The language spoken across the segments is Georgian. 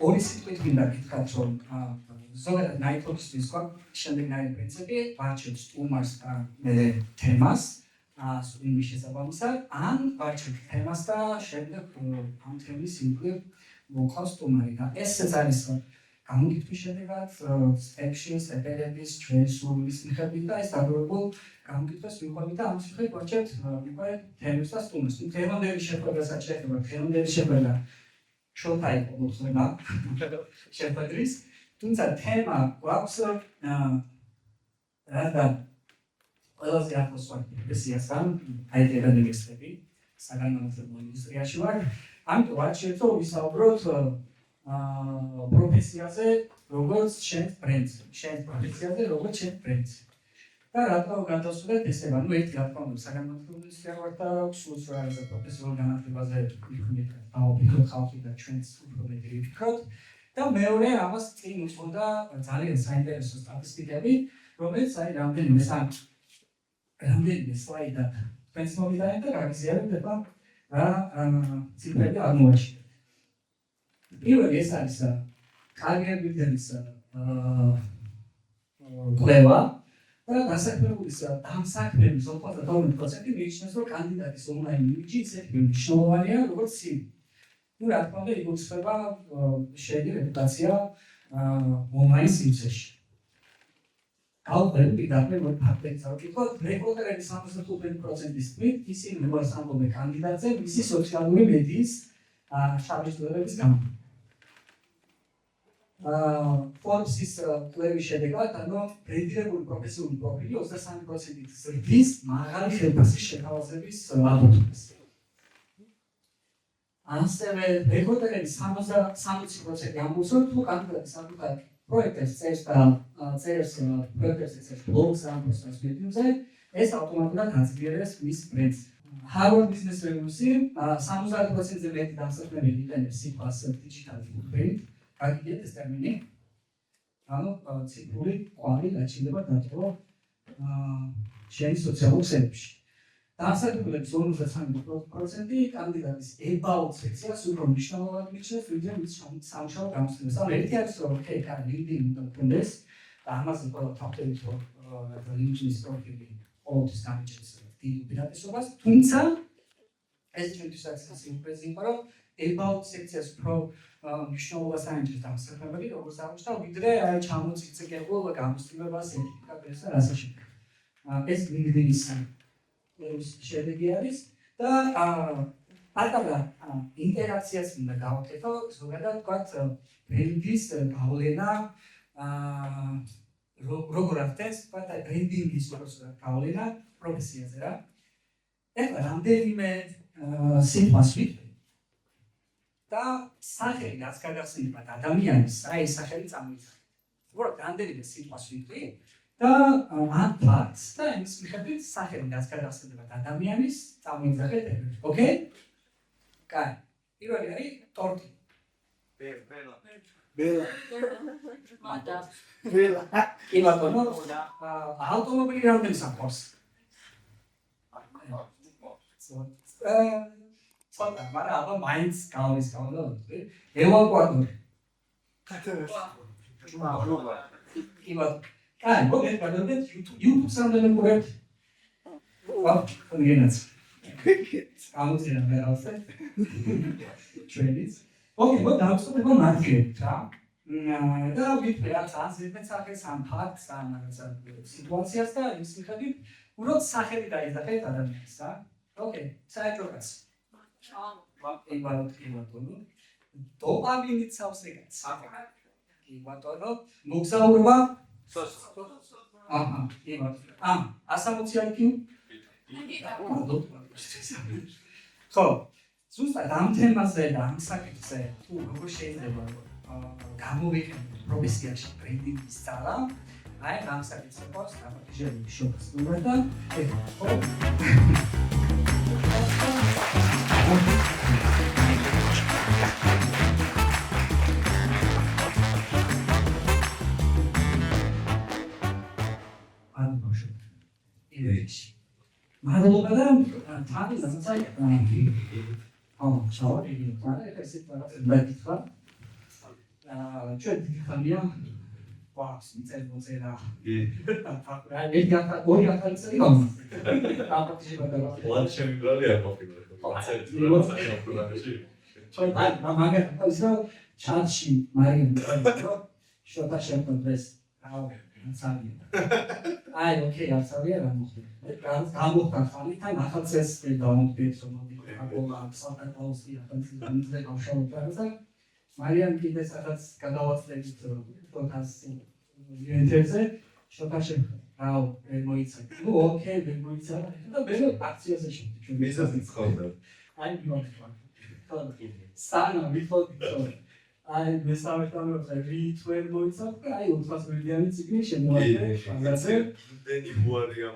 ორი სიტყვით მინდა გითხრათ, რომ ზოგადად ნაიტროგისთვის გვაქვს შემდეგნაირი პრინციპი, ვარჩევთ სტუმარს და მე თემას, სტუმრის შესაბამისად, ან ვარჩევთ თემას და შემდეგ ამ თემის ირგვლივ მოყავს სტუმარი. და ესეც არის გამოგიტვის შედეგად სტეპში, სეპერების, ჩვენს სურვილის მიხედვით და ეს დაგროვებულ გამოგიტვას მიუხედავად და ამის მიხედვით ვარჩევთ უკვე თემებს და სტუმარს. დღევანდელი შეხვედრასაც შეეხება დღევანდელი შეხვედრა შოთა იყო მოხდება შეხვედრის, თუმცა თემა გვაქვს რადგან ყველაზე ახლოს ვარ პროფესიასთან, IT-ებადნებისები, საგანმანათლებლო ინდუსტრიაში ვარ, ამიტომ ვაჩვენებთ რომ ვისაუბროთ პროფესიაზე, როგორც შენ ბრენდზე, შენ პროფესიაზე, როგორც შენ ბრენდზე. და რატომ გადავსვათ ესება, ერთი რა თქმა უნდა საგანმანათლებლო ინდუსტრია ვარ და სულს რა არის პროფესიულ განათლებაზე ვიქნით, დავფიქროთ ხალხი და ჩვენც უფრო მეტი ვიფიქროთ. და მეორე ამას წინ უწყობდა ძალიან საინტერესო სტატისტიკები, რომელიც აი რამდენიმე სლაიდად თქვენს მოვიდანეთ და გაგიზიარებთ ეხლა რა ციფრები აღმოაჩინეთ. პირველი ეს არის კარიერების კვლევა და დასაქმებულის დამსაქმების 92% მიიჩნევს, რომ კანდიდატის ონლაინ იმიჯი ისეთი მნიშვნელოვანია, როგორც CV. რა თქმა უნდა, იგულისხმება შედი რეპუტაცია ონლაინ სივრცეში. გავყვებით პირდაპირ ფაქტებს ავკითხოთ, რეკრუტერების 75%-ის თქმით, ისინი მოას ამბობენ კანდიდატზე მისი სოციალური მედიის შაბლიშტოების გამო. Forbes-ის კვლევის შედეგად, ბრენდირებული პროფესიული პროფილი 23%-ით ზრდის მაღალი ხელფასის შეთავაზების აბსოლუტს. ასევე რეკრუტერების 60% ამბობს, რომ თუ კანდიდატი საკუთარ პროექტებს წერს ბლოგს ან პოსტებს მედიუმზე, ეს ავტომატურად აწვდიერებს მის ბრენდს. Harvard Business Review-ში 70%-ზე მეტი დამსაქმებელი იყენებს სიტყვას digital footprint. გაგიგეთ ეს ტერმინი? ანუ ციფრული კვალი გაჩნდება დატოვა შენი სოციალურ ქსელებში. დამსაქმებლების 53% კანდიდატის about სექციას უფრო მნიშვნელოვნად მიიჩნევს, ვიდრე მის სამუშაო გამოცდილებას. ანუ ერთი არის რომ LinkedIn უნდა გქონდეს და ამაზე ყველა თავდებით რომ LinkedIn-ის პროფილი ყოველთვის გამიჩნდეს დიდ უპირატესობას, თუმცა ეს ჩვენთვისაც სიმპლიზი იყო, რომ about სექციას უფრო მნიშვნელობას ანიჭებს დამსაქმებელი, როგორც აღმოჩნდა, ვიდრე აი ჩამოწიწეკებულ გამოცდილებას, სერტიფიკატებს და ასე შემდეგ. ეს LinkedIn-ის შედეგი არის და პატარა ინტერაქციას უნდა გავაკეთო, ზოგადად ვთქვათ, ბრენდის გავლენა როგორ ახდენს, ვთქვათ, ბრენდინგის გავლენა პროფესიაზე რა. ეხლა რამდენიმე სიტყვას ვიტყვი და სახელი რაც გაგახსენებათ ადამიანის, აი ეს სახელი წამოიწყეთ. უბრალოდ რამდენიმე სიტყვას ვიტყვი და ამ ფაქტს და იმის მიხედვით სახელი რაც გაგახსენებათ ადამიანის წამოიწყეთ. ოკეი? კაი. პირველი არის ტორტი. ბელა. მატა. ბელა. იმატონო ავტომობილი რამდენი საყავს? ცოტა, მაგრამ აბა მაინც გავლის გავლა. ევაკუატორი. იმატო. კაი, მოგეთ გადავიდეთ YouTube-ს რამდენი მოგეთ? გენაც. ამოძინა მე ავსე. ჩვენიც. ოკეი, მოდავსოთ მარკეტ რა. და ვიტყვი რა ტრანზიტმენტ სახეს ამ ფაქტს ან რაღაცა სიტუაციას და იმის მიხედვით უბრალოდ სახელი დაიძახეთ ადამიანს რა. ოკეი, საერთოდ კაც. იმატონო. დოპამინით სავს ეგაც. იმატონო, მოგზაურობა აჰა, იმატონო. 160 IQ? ხო, ზუსტად ამ თემაზე და ამ საკითხზე თუ როგორ შეიძლება გამოვიყენოთ პროფესიაში ბრენდინგის ძალა, აი ამ საკითხზე ყავს დამატებული შოქს და ხო მადლობა და თან ზამთარი. შავარი, მაგრამ ეს ისე პარაკეთება. ჩვენ დიდი ხანია ვაქვს მიწელმოწერა. ორი ახალი წელი გამოსცა. აპატიჟება და ლანჩემი ბრალია ყოფილი. ჩვენ მაგათ ისო ჩატში მარიამ შოთა შემოდეს სამია. აი, ოკეი, არცავია რა მოხდა. გამოხდა ხალიდან ახალ წესს დავამტკიცეთ, რომ საფრთხეოსი ახალწლამდე გავშალოთ. მარიამ კიდე სადაც გადავაცდებით შოთას ინტერესზე, შოთა რაო მოიცა. ნუ ოკეი, მოიცა. და მე აქციაზე შევდი. მიზეზიც ხონდა. აი, მოხდა. სანა მიხოდი. აი, მესამე თამაშზე V12 მოიცა, აი 400 მილიონი ციგნი შემოაყენე. მაგაზე დენი მოარია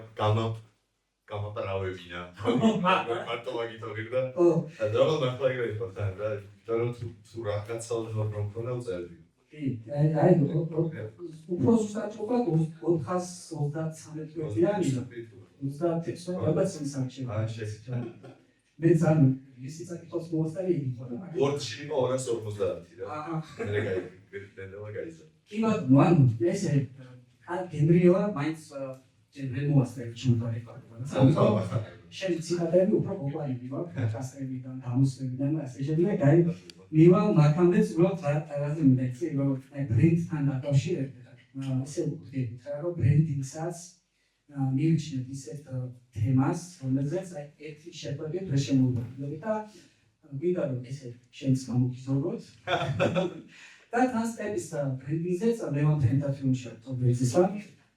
გამაპარავებინა. მარტო მაგიტორირდა. და რა მართლაგია იყო და რომ თუ რაღაცა რომ ქონა უწერდი. აი, უფრო ზუსტად 433 მილიონი. 31 რაღაც ისაა. აი, შეიძლება. მე ძალიან ისიც აკითხავს მოსტარი იყო. ვორდში იყო 250 რა. მე გაიზა. კიბა ნუ ესე ან გენრიოა მაინც ჯენრე მოასწრები ჩუნდარი ყავდა. შენ ციტატები უფრო პოპულარული ვარ, კასტრებიდან, გამოსვლებიდან და ასე შემდეგ. აი, მივალ მაგამდეც უბრალოდ რაღაცა მიდეცი, რომ აი ბრენდთან დაკავშირებით. ასე ვუხდით, რომ ბრენდინგსაც მივიჩნევთ ისეთ თემას, რომელზეც აი ერთი შეხვედრით ვერ შემოვიდგინოთ და ვიდა რომ ესე შენს გამოგიზრდოთ. და ტრანსპერტის ბრენდინგზეც ლევანტენთან ფილმში თობეცისა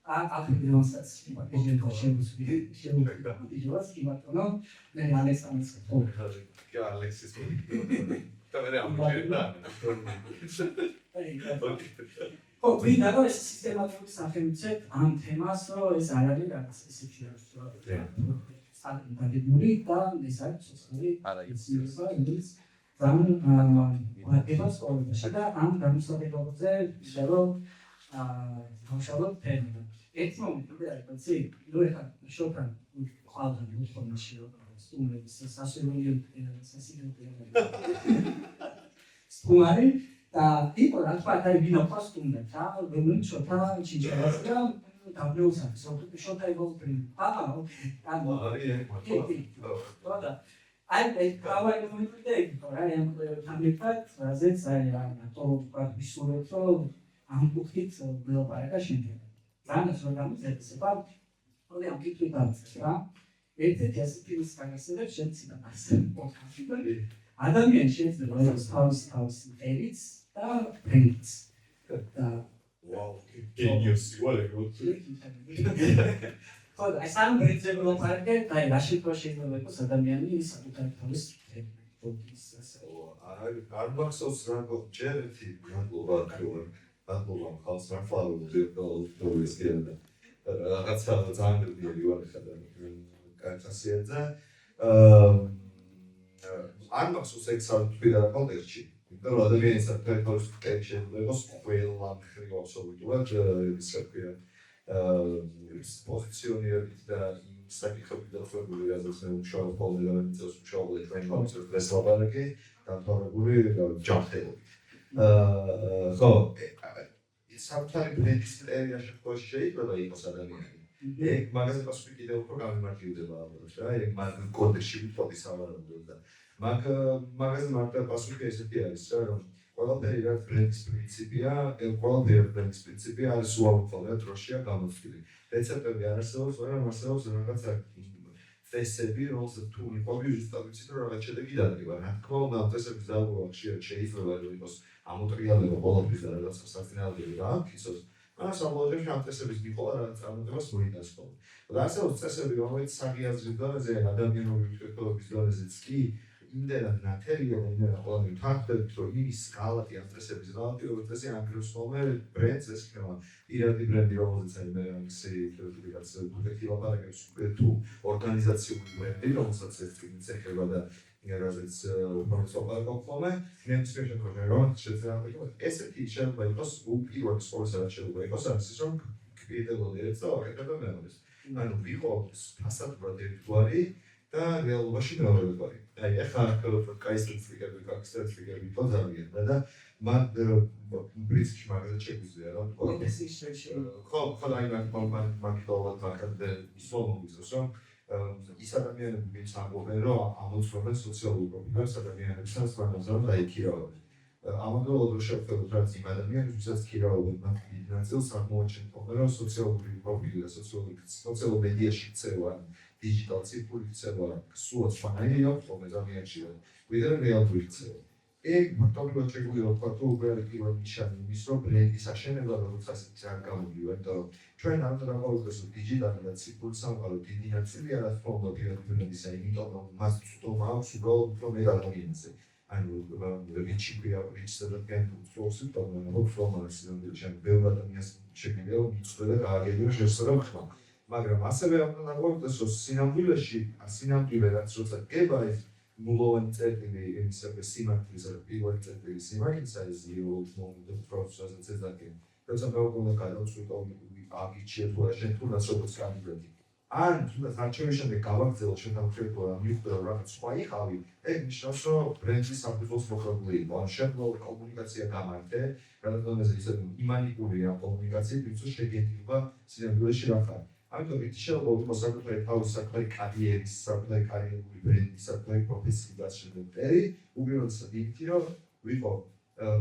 აფრიდონსაც მაგიჟენკო შემოვიდა. იგივეს კი ბატონო, მე ალექსანდრეს ხო. კი ალექსის და მე ამჯერდა. ხო, ვიდა რომ ეს სისტემატური სახელმწიფო ამ თემას რომ ეს არ არის რაღაც ისეთი საგდადებული და ეს არის სოციალური არაიცნობა ის ძალიან მაგებას ყოველში და ამ გამოსადეგობებზე ისე რომ გავშალოთ თემა. ერთ მომენტში არის ცი, ნუ ეხლა შოთან ხალხი უცხოეთში რომ სტუმრების სასურველი სტუმარი და იყო რა თქვა და ვინა პასტუნდა და რომელი შოთა ჩიჩერას და დაბლეუსა შოთა იყო ოკეი და აი კავაი მომენტი იყო რა ამ თამიფად ზეც აი რა თო პარტისურეთო ამ პუნქტით ველაპარაკა შემდეგ ძალიან რომ გამოცეცება ორი ამ კითხვით არის რა ერთ-ერთი ასე ფილმის განსაკუთრებით შეცინებას პოდკასტი ადამიანი შეიძლება რომ თავის ერიც და პრინც და ვაუ გენიოსი ვარ ხო და ეს ამ პრინციპი ლაპარაკე და რა შეიძლება იყოს ადამიანი საკუთარ თავის პრინციპის ასე არ მახსოვს რა ჯერეთი გრანდლობა ქროა გრანდლობა ხალხს რა ფალოდი და ის კიდე რაღაცა ძალიან გრდიერი ვარ ხადა კაცასიაძე არ მახსოვს ეგ საერთოდ კონტექსტში იმიტომ რომ ადამიანის საერთოდ შეიძლება იყოს ყველა მხრივ აბსოლუტურად ისე ქვია პოზიციონირებით და საკითხებით დახვებული რაზეც მუშაობ ხოლმე და მიწევს მუშაობლე ტრენინგს ეს ლაპარაკი დამთავრებული ჯანმრთელობით ხო საკუთარი ბრენდის ტერია შეხვედრაში შეიძლება იყოს ადამიანი ეგ მაგაზე პასუხი კიდევ უფრო გამიმართლდება ალბათ რა ეგ მაგ კონტექსტში ვიტყოდი სავარაუდოდ და მაგაზე მარტო პასუხი ესეთი არის რა რომ ყველაფერი რაც ბრენდის პრინციპია ყველაფერი ბრენდის პრინციპია არის უამრავი დროშია გამოცდილი რეცეპტები არ არსებობს მაგრამ არსებობს რაღაცა წესები რომელსაც თუ მიყვები ზუსტად ვიცით რომ რაღაც შედეგი დადგება რა თქმა უნდა ამ წესების დაგროვა ხშირად შეიძლება რომ იყოს ამოტრიალება ყოველთვის და რაღაცა საწინააღმდეგო დაამტკიცოს მაგრამ საბოლოოში ამ წესების მიყოლა რაღაც წარმატებას მოიტანს ხოლმე და არსებობს წესები რომელიც საგიაზრის დონეზე ადამიანური ურთიერთობების დონეზეც კი იმდენად ნათელია და იმდენად ყველანი თანხდებით რომ ის ღალატი ამ წესების ღალატი როგორც წესი ანგრევს ხოლმე ბრენდს ეს ხება პირადი ბრენდი რომელზეც არის მე ამისი ფერტიფიკაც თუ ლაპარაკებს თუ ორგანიზაციული ბრენდი რომელსაც ეს წინიც ეხება და რაზეც უბრალოდ ხოლმე ნემსკენ შეხვედრა რომ შეიძლება ესეთი შეიძლება იყოს უპირველეს ყოვლისა რაც შეიძლება იყოს არის ის რომ კრიტერიულები ეცვა აკეთება მეომრებს ანუ ვიყო ფასადურად ერთგვარი და რეალობაში მეორე გვარი. აი ახლა კაი სტატისტიკები, კაი სტატისტიკები პოზარია და მან ბრიტში მაგალითად შეგვიძლია რომ ხო აი მაგალითად მაგალითად ისოლმოიზოს რომ ის ადამიანები ვინც ამბობენ რომ ამოწმებენ სოციალურ პრობლემებს ადამიანებსაც მაგრამ დაიქირავენ. ამავდროულად რომ შევხედოთ რაც იმ ადამიანებს ვისაც ქირავენ მათ დიდ ნაწილს აღმოაჩენთ რომ სოციალური პროფილი და სოციალურ მედიაში ქცევა digital ციფრული ქცევა სულ სხვანაირი აქვს ხოლმე ძალიან ხშირად ვიდრე რეალური ქცევა. ეგ ფაქტობრივად შეგვიძლია ვთქვათ რომ უბრალოდ პირველ ნიშანი იმის რომ ბრენდის აშენება როგორც ასეთი არ გამოდივა იმიტომ რომ ჩვენ არ უნდა გავყოლოს რომ digital და ციფრული სამყარო დიდი ნაწილი არ აქვს ხოლმე ბრენდისა იმიტომ რომ მას ცუდობა აქვს უბრალოდ უფრო მეტ ადამიანზე. ანუ რიჩი პრიორიტეტს და კენტროლს თვითონ ფორმალს ჩვენ ბევრ ადამიანს შეგვიძლია რომ იწვე და გააგებინოს შესაძლებელი ხმა. მაგრამ ასევე უნდა ნაგვარდეს რომ სინამდვილე რაც როცა გება ეს მულოვანი წერტილი იმისებე სიმართლის და პირველი წერტილი სიმართლისა is the old moment of process and says that როცა მოვგონა გადავწყვიტო აგიჩიეთ რა შენ თუ რაც როგორც კანდიდატი ან თუნდაც არჩევის შემდეგ გავაგრძელო შეთანხმება რომ მივხვდა რომ რაღაც სხვა იყავი ეგ ნიშნავს რომ ბრენდის საფუძველს მოხდული იყო ან შემდგომ კომუნიკაცია გამართე რადგანაც ისე იმანიპულირება კომუნიკაციით ვინც შეგედება სინამდვილეში რა ხარ ამიტომ ის შეიძლება იყოს საკუთარი თავის საკუთარი კარიერის საკუთარი კარიერული ბრენდის საკუთარი პროფესიის გასაშენებელი უბრალოდ იმითი რომ ვიყო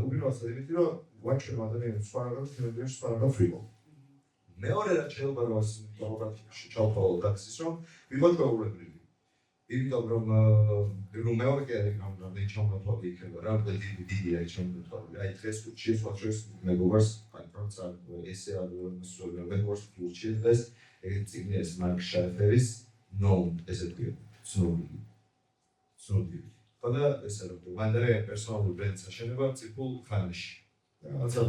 უბრალოდ იმითი რომ ვაჩვენ ადამიანებს სხვა რაღაცას შემიძლია სხვა რაღაცას ვიყო მეორე რაც შეიძლება რომ ჩავთვალოთ აქ ის რომ ვიყოთ ჩვეულებრივი იმიტომ რომ მეორე კერე რამდენი ჩამოთვალე იქნება რამდენი დიდია ჩამოთვალე აი დღეს შეესვაჩეს მეგობარს აი პროცესა ესე არის მეგობარს ფულჩი დღეს ეს წიგნის მარკ შაფერის ნოუნ ესეთი ცნობილი და ესე რომ მანდარე პერსონალური ბრენდის აშენება ციფრულ ხანაში რაღაცა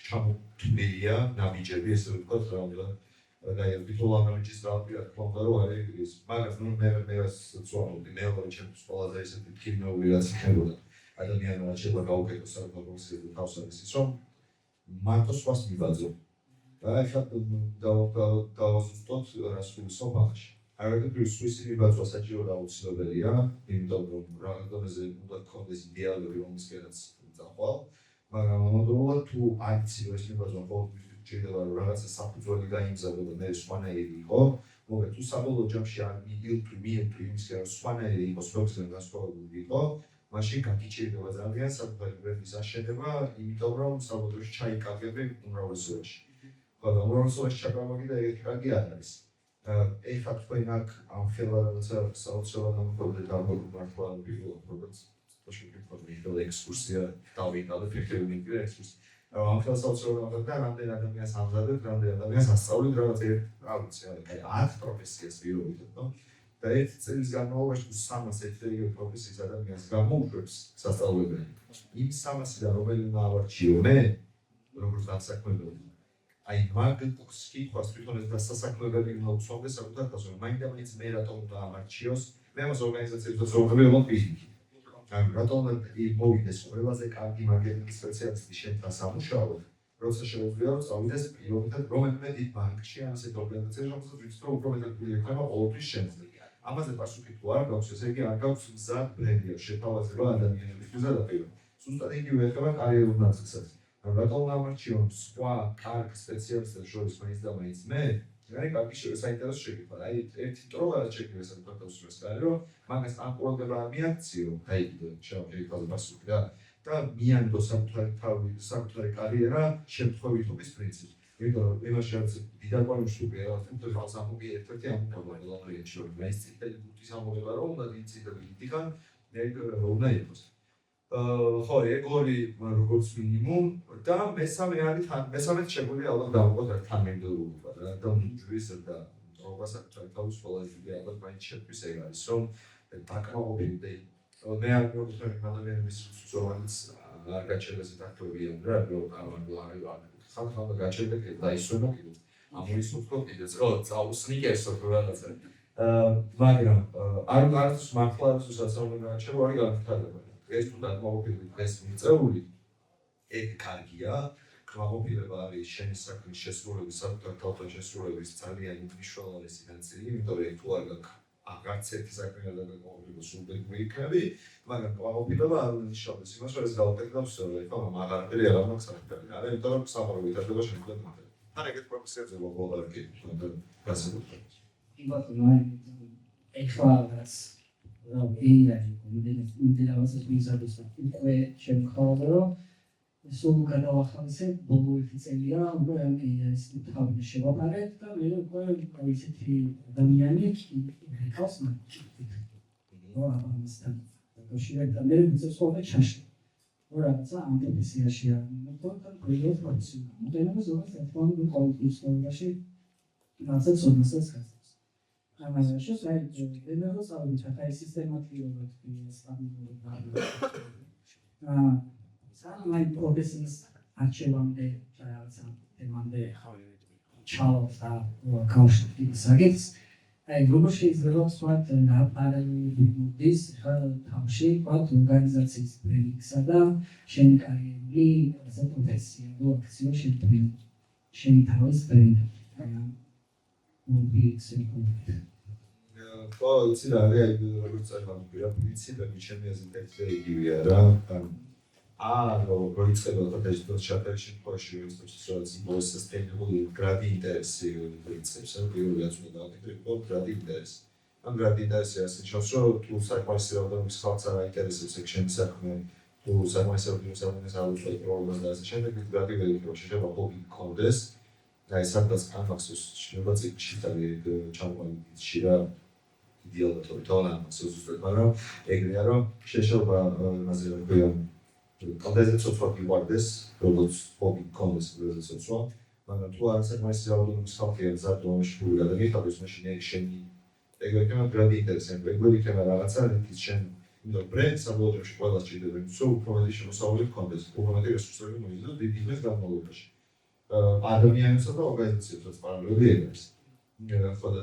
ჩამოთვლილია ნაბიჯები ესე ვთქვათ რა და ვიტოლ ანალიზის დააპირა თქონდა რომ არის მაგრამ მე ვაცვამოდი მეორე ჩემთვის ყველაზე ესეთი ქიმიური რაც იქნებოდა ადამიანმა შეიძლება გაუკეთოს საკუთარ თავს არის ის რომ მარტო სხვას მიბაძო და ახლა დავასწროთ რასული სოფაში არაერთი სვისი მიბაძვა საჭირო და აუცილებელია იმიტომ რომ რაღაცაზე უნდა გქონდეს დიალოგი რომისკენაც წახვალ მაგრამ ამავდროულად თუ აიცი რომ ეს მიბაძვა ყოველთვის შეიძლება რომ რაღაცა საფუძველი გაიმზადო და მე სხვანაირი იყო მოგე თუ საბოლოო ჯამში არ მიიღწევ იმისკენ რომ სხვანაირი იყოს პროფესიონ განსხვავებული იყო მაშინ გაგიჭირდება ძალიან საკუთარი ბრენდის აშენება იმიტომ რომ საბოლოოში ჩაიკარგები უმრავლესობაში ხო და უმრავლესობაში ჩაკარგი და ეგეთი კარგი არ არის ეხლა თქვენ აქ ამ ხელა რაღაცა საოცრად ამბობთ გამოგმართლა როგორც შეიძლება ექსკურსია დავიტანოთ ფიქრობდი ექსკურსია ამ ხელსაუწევრად და რამდენ ადამიანს ამზადებ, რამდენ ადამიანს ასწავლეთ რაღაც რა ვიცი, აი 10 პროფესიას ვიურიდეთ, ნო? და ერთ წელს განმავლობაში 300 ერთეულ პროფესიის ადამიანს გამოუშვებს სასწავლებელი. იმ 300-დან რომელიმე ავარჩიო მე, როგორც დასაქმებელი. აი მაგ კითხავს თვითონ ეს დასაქმებელი მოცულობე საკუთარ თავს, რომ მაინდა-მაინც მე რატომ დაამარჩიოს, მე მას ორგანიზაციებს ვწოდებდი რომ ფიზიკი. რატომ მოვიდეს ყველაზე კარგი მარკეტინგ სპეციალისტი შენთან სამუშაოდ, როცა შეუძლია რომ წავიდეს პირობითად რომელიმე დიდ ბანკში ან ასეთ ორგანიზაციაში, რომელსაც ვიცით რომ უფრო მეტად გვიექნება ყოველთვის შენზე. ამაზე პასუხი თუ არ გაქვს, ესე იგი არ გაქვს მზად ბრენდი, შეთავაზება ადამიანებისთვის და პირობ. ზუსტად იგივე ეხება კარიერულ ნაწილსაც. რატომ ამარჩიონ სხვა კარგ სპეციალისტებს შორის მაინც და მაინც მე აი კარგი საინტერესო შეკითხვა. აი ერთი ტროა შეგვიძლია საკუთარ დავსვეს კარი რომ მაგას ამ პროგრამა არ მიაქციო. აი კიდე შევხედოთ პასუხი და მიანდო საკუთარი კარიერა შემთხვევითობის პრინციპი. იმიტომ რომ იმაში რაც დიდაკვანშუპია თუმცა ხალხს ამოგი ერთ-ერთი ამბობენ ლავრიეთ შორის. მაინც წითელი ბუთის ამბობა რომ უნდა დიციდები დიდგან ეგ უნდა იყოს. ხო, ეგ ორი როგორც მინიმუმ და მესამე არის მესამეც შეგვიძლია ალბათ დავყოთ ერთ თანმიმდევრობა და მძვის და დროებას საკუთარი თავის ყველაზე ალბათ მაინც შეთვის ეგ არის რომ დაკმაყოფილდე მე არ მოგწონს ადამიანების სუზოვანიც არ გაჩერდეს დაქტობიან რა რომ არ ხალხმა გაჩერდა და ისვენო კიდე ამოისურვო კიდე წაუსნიკეს რაღაცა მაგრამ არც მართლა სუსაც გაჩერდა არ განხარდება ეს თუ დაკმაყოფილებით დღეს მიწეული ეგ კარგია კმაყოფილება არის შენი საქმის შესრულების საკუთარ თავთან შესრულების ძალიან მნიშვნელოვანი ნაწილი იმიტომ რომ თუ არ გაქვს აღარც ერთი საქმე არ დაგაკმაყოფილება სუბიექტური იქნები, მაგრამ კმაყოფილება არ უნდა ნიშნავს იმას, რომ ეს გავაკეთებს ხო, მაგარაფერი არ აქვს საქმე. არა, იმიტომ რომ საყორო ვითარდება შემდგომ მომენტში. ან ეგეთ პროფესიებზე მოგვალარკი, გასაგებია. ბატონო, ეხლა რაც რა ვეირა იმდენად მიზადოს უკვე შემხადა რომ სულ გადავახალისებ ბოლოეთი წელია უკვე ეს თავი შევაპარეთ და მე უკვე ისეთი ადამიანი ეკავს მაგით. რა ამასთან დაშირავდა და მე მიწესხობა ჩაშли. რაღაცა ამ პროფესიაში არ მოხდა პროექტ პროფესია. მოდელები ზოგადად ერთმანეთს ყოველთვის ისტორიაში რაღაცა ცოდნასაც გასცემს. ამაზე შესაძლოა ენერგოს ავიჩა და სისტემატიკურად სტაბილურობა. Some professions actually რაღაცა თემამდე ჩალსა კონსტიტუციის საკითხს აი როგორ შეიძლება ვთქვათ პარალელიზმის თავში ვთქვათ ორგანიზაციის პრინციპსა და შენი კარიერული პროფესია აქციო შენი თავის პრინციპი ხო, იცი რა არის როგორც წარმოგვიდგა პრინციპები ჩემი აზრით იგივეა რა როიწყება და ეს შატერის შემთხვევაში ვიწყებს ის sustainable gradi ინტერესი ვიწყებს ან პირველი რაც უნდა დავაკეთო gradi ინტერესი ან gradi ინტერესი ასე ჩავს რომ თუ საკმარისი რაოდენობის ხალხს არ აინტერესებს ეგ ჩემი საქმე თუ საკმარისი რაოდენობის აუცილებლად პრობლემას და ასე შემდეგ gradi ვერ იქნება შეიძლება ჰობი გქონდეს და ეს სადაც ამახსოვს შეიძლება წიგნში და ჩამოყალიბდში რა იდეალურად თორე ამახსოვს უბრალოდ მაგრამ ეგრეა რომ შეშობა იმაზე რა ქვია კონდენსატ სოფტვარი ვარდეს, როგორც ჰობი კონდეს სოფტვარი, მაგრამ თუ არ საკმარისი რაოდენობის ხალხია ზარდომში ფული გადაგიხადოს, მაშინ შენი ეგრე იქნება gradi ინტერესი, ეგრე იქნება რაღაცა ის შენ იმიტომ ბრენდს საბოლოოში ყველა სჭირდება, სულ უფრო მეტი შემოსავალი გქონდეს, უფრო მეტი რესურსები მოიძინოს დიდი ხნის განმავლობაში. ადამიანებსა და ორგანიზაციებსაც პარალელურად ეგრეს. ხო და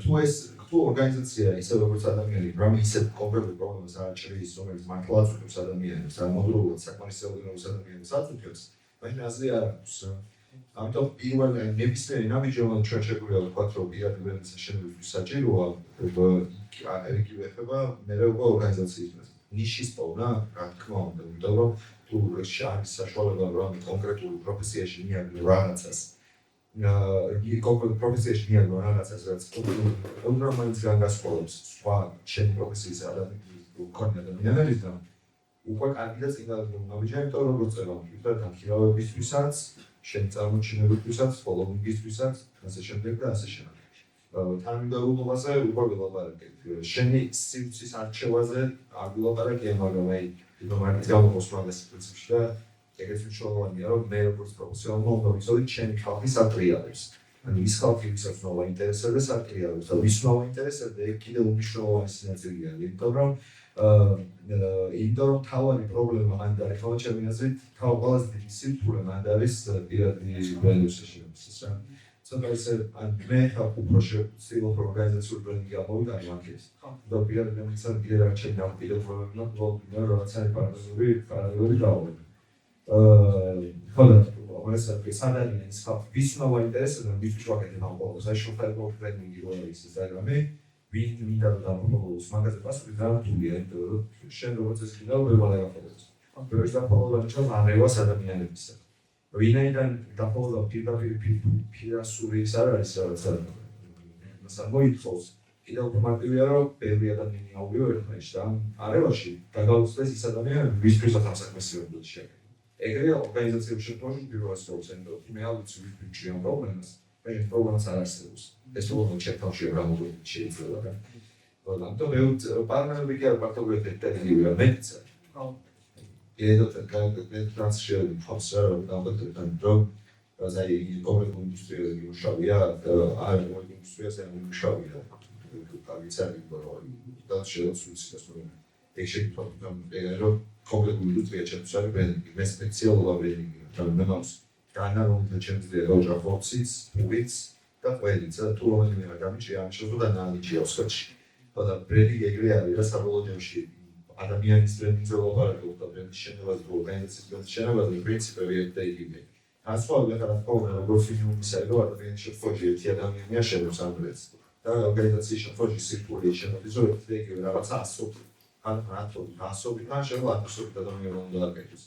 თუ ორგანიზაცია ისე როგორც ადამიანი, რამე ისეთ კონკრეტულ პრობლემას აჭრის, რომელიც მართლა აწუხებს ადამიანებს, ამოდროულად საკმარისი რაოდენობის ადამიანებს აწუხებს, მაშინ აზრი არ აქვს. ამიტომ პირველი ნებისმიერი ნაბიჯი ჩვენ შეგვიძლია ვთქვათ, რომ პირადი ბრენდის შექმნისთვის საჭიროა, იგივე ეხება მერე უკვე ორგანიზაციის ნიშის პოვნა, რა თქმა უნდა, იმიტომ რომ თუ არის საშუალება რომ კონკრეტულ პროფესიაში მიაგნო რაღაცას კონკრეტულ პროფესიაში მიაგნო რაღაცას, რაც კონკრეტულად განსხვავებს სხვა შენი პროფესიის ადამიანებისგან, უკვე კარგი და წინა ნაბიჯია, იმიტომ რომ როგორც წერა, თვითონ განხილავებისთვისაც, შენი წარმოჩინებისთვისაც, ფოლოუინგისთვისაც, ასე შემდეგ და ასე შემდეგ. თანმიმდევრულობაზე უკვე ვილაპარაკეთ. შენი სივრცის არჩევაზე არ ვილაპარაკე, მაგრამ აი დიპლომატიის გამოყენოს მაგას პრინციპში და ეგეც მნიშვნელოვანია, რომ მე როგორც პროფესიონალი უნდა ვიცოდე ჩემი ხალხის აკრიალებს. ანუ ის ხალხი, ვისაც უნდა ვაინტერესებდეს, აკრიალებს და ვის უნდა ვაინტერესებდე, ეგ კიდევ უმნიშვნელოვანესი ნაწილია, იმიტომ რომ თავარი პრობლემა მანდ არის, ხოლო ჩემი აზრით, ყველაზე დიდი სიმწუხე მანდ არის პირადი ბრენდების შექმნას რა. Sometimes მე ხარ უფრო შევცილობ ორგანიზაციული ბრენდი გამოვიტანე მაგის. და პირადი ბრენდისა კიდევ არ ჩემი დამოკიდებულებებმა მოვიდა რაღაცა პარალელური გავუვიდა. ხო და ეს ადამიანის ხალხი ვის უნდა ვაინტერესებდა, ვის ვაკეთებ ამ ყოველს. აი შოფერბო ტრენინგი რო არის ეს პროგრამი, ვინ მინდა რომ დამოყოლოს მაგაზე პასუხი გამართულია, იმიტომ რომ შენ როგორც ეს კიდევ ვერ ვადაგახადებს. ეს დამოყოლება ჩვენ ამევას ადამიანებისა. ვინაიდან დაფოლდა პირასური ის არ არის რაღაცა მასა მოიწოვს კიდევ უფრო მარტივია რომ ბევრი ადამიანი ავიო ერთმანეთში და არევაში დაგაუწდეს ის ადამიანები ვისთვისაც ამ საქმეს შეგვიძლია შეაკეთო. ეგრეა ორგანიზაციების შემთხვევაში პირველად სწორცენდო მე არ ვიცი ვიფიქრე ამ პრობლემას მე პრობლემას არ არსებობს ეს უბრალოდ შეთავში რა მოგვიყვება შეიძლება რა. ამიტომ მე პარალელურად კი არ პარტოგეთ ერთადია მეცა. Едот трансшერები ფოსა გამოდთან რომ აი კონკრეტულ ინდუსტრიაზე მუშავია არ ინდუსტრიაზე მუშავია კალიცარი ბოროი და შეოცვიცეს რომ ეგ შეგვიძლია ეგ რომ კონკრეტულ ინდუსტრია შეცვალე მე სპეციალურად ვერინგი და მე მაქვს განარჩევი ჩემს ოჯახოცის უიც და ყველიც თუ რომელიმე გამიჭია ამ შეძლო და ნალიჩია სკოჩი და ბრენდი ეგრე არის რა საბოლოოში ადამიანის ბრენდზე ვაპარაკობ და ბრენდის შენობაზე თუ ორგანიზაციის ბრენდის შენობაზე პრინციპები ერთ და იგივეა. განსხვავებით რა თქმა უნდა როგორც მინიმუმისა რომ ადამიანის შემთხვევაში ერთი ადამიანია შენობს ამ ბრენდს. და ორგანიზაციის შემთხვევაში სირკული შემოდის, რომ ეგრევე რაღაცა ასობით ან შეიძლება 100 ადამიანი უნდა დაკეთოს.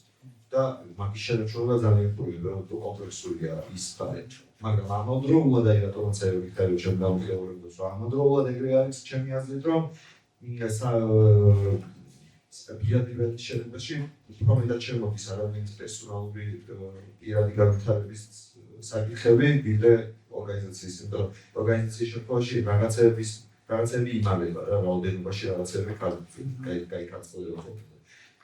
და მაგის შენარჩუნება ძალიან კომპლექსურია ის ფაქტი. მაგრამ ამავდროულად აი რატომაც ვიქცევი ჩემ დამოკიდებულებას, რომ ამავდროულად ეგრე არის ჩემი აზრით, რომ პირადად შედეგში უფრო შემოდის ადამიანის პერსონალური პირადი განვითარების საკითხები, ვიდრე ორგანიზაციის, იმიტომ რომ ორგანიზაციის შემთხვევაში რაღაცები იმალება რა, რაოდენობაში რაღაცები გაიქაცდება.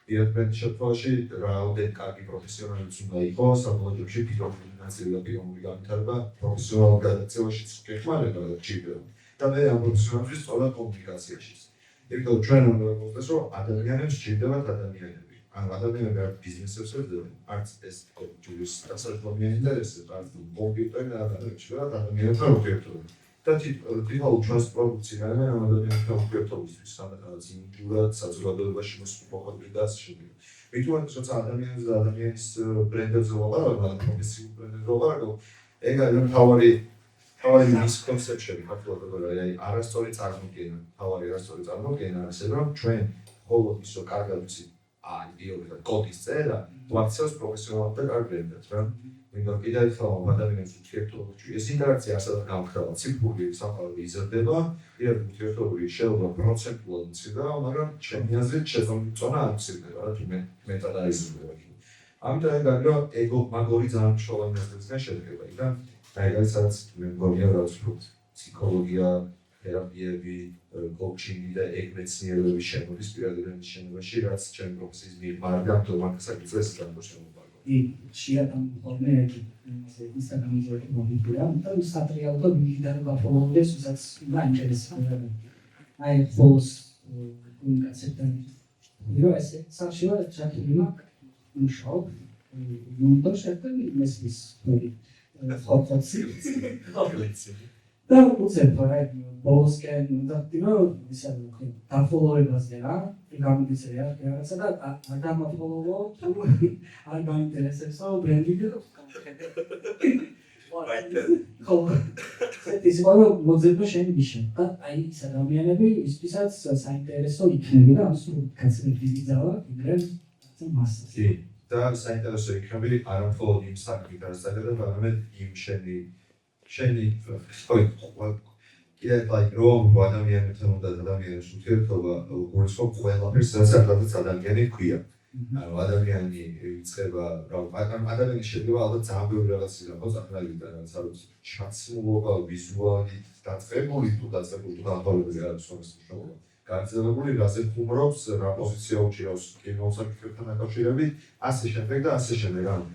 პირადად შემთხვევაში რაოდენობით კარგი პროფესიონალიც უნდა იყოს, საბოლოოში პიროვნული ნაწილი და პიროვნული განვითარება პროფესიონალურ გადაწყვეტილებაშიც გეხმარება და ჭირდება. და მე ამ პროფესიონალიზმის სწორად კომუნიკაციაში. იმიტომ რომ ჩვენ უნდა ვიმოწმოთ, რომ ადამიანებს ჭირდებათ ადამიანები. ანუ ადამიანები არ ბიზნესებს ეძებენ, არც ეს ჯურის დასაწყობიანი ინტერესები, არც კომპიუტერი და ადამიანებთან ურთიერთობა. და თითოეულ ჩვენს პროდუქციიდან ამ ადამიანებთან ურთიერთობისთვის სადღაც ინდივიდუალურად საზოგადოებაში მოსულყოფილი და ასე შემდეგ. მithuan როცა ადამიანს და ადამიანის ბრენდებზე ვაპარაკო, პროფესიულ ბრენდებზე ვაპარაკო, ეგ არის თავი მისკონცეფციები ფაქტობრივად, აი არასწორი წარმოდგენა, თავი არასწორი წარმოდგენა არის ეს, რომ ჩვენ მხოლოდ ისო კარგად ვიცით იდეოლოგიურად კოდის წერა, ვაქცევს პროფესიონალად და კარგ ბრენდებს რა. იმიტომ კიდევ ერთხელ ადამიანის ურთიერთობებში ეს ინტერაქცია არსად გამხდარა, ციფრული საფაური იზრდება, კიდევ ურთიერთობები შეიძლება პროცენტულად მცირდება, მაგრამ ჩემი აზრით შეზღუდული არ მცირდება, რა თუმცა მეტად არ იზრდება. ამიტომ ეგ არის, რომ ეგო მაგორი ძალიან მნიშვნელოვანი ასპექტისგან შედგება. და აი სადაც მე მგონია რა ფსიქოლოგია, თერაპიები, კოუჩინგი და ეგ მეცნიერებების შემოდის პირადად შენობაში, რაც ჩემი პროფესიის მიღმა და მაგასაკითხს ეს განსხვავება. Šiatam hormeki, Instagram mobila, tam satrialto vidar vafoldes usats mancheres. Ai fos comunicação. Eu esse sabe chatlima no shop, não tô certo nesses fotos. Da você vai bosque da tiro isso tá followers dela, digamos que seria que era essa da adama follow tu algo interessante só branding do ეს ყველა მოძებნა შენი ბიშა. აი ის ადამიანები ისთვისაც საინტერესო იქნება და ამას კაცები ძალა იქნებ მასას. და საინტერესო იქნება არა მხოლოდ იმ საქმის დასაწყებად, არამედ იმ შენი კიდევ რომ ადამიანებთან უნდა ადამიანის ურთიერთობა უგულისხმობ ყველაფერს, სადაც ადამიანი ქვია. ანუ ადამიანი იწყება ადამიანი შეიძლება ალბათ ძალიან ბევრი რაღაცის გახოს ახალიდან რაღაც არის ჩაცმულობა ვიზუალი დაწყებული თუ განხორციელებული არის სწორედ განცდილებული რაზე ხუმრობს რა პოზიცია უჭირავს კინოსაკითხებთან დაკავშირებით ასე შემდეგ და ასე შემდეგ ანუ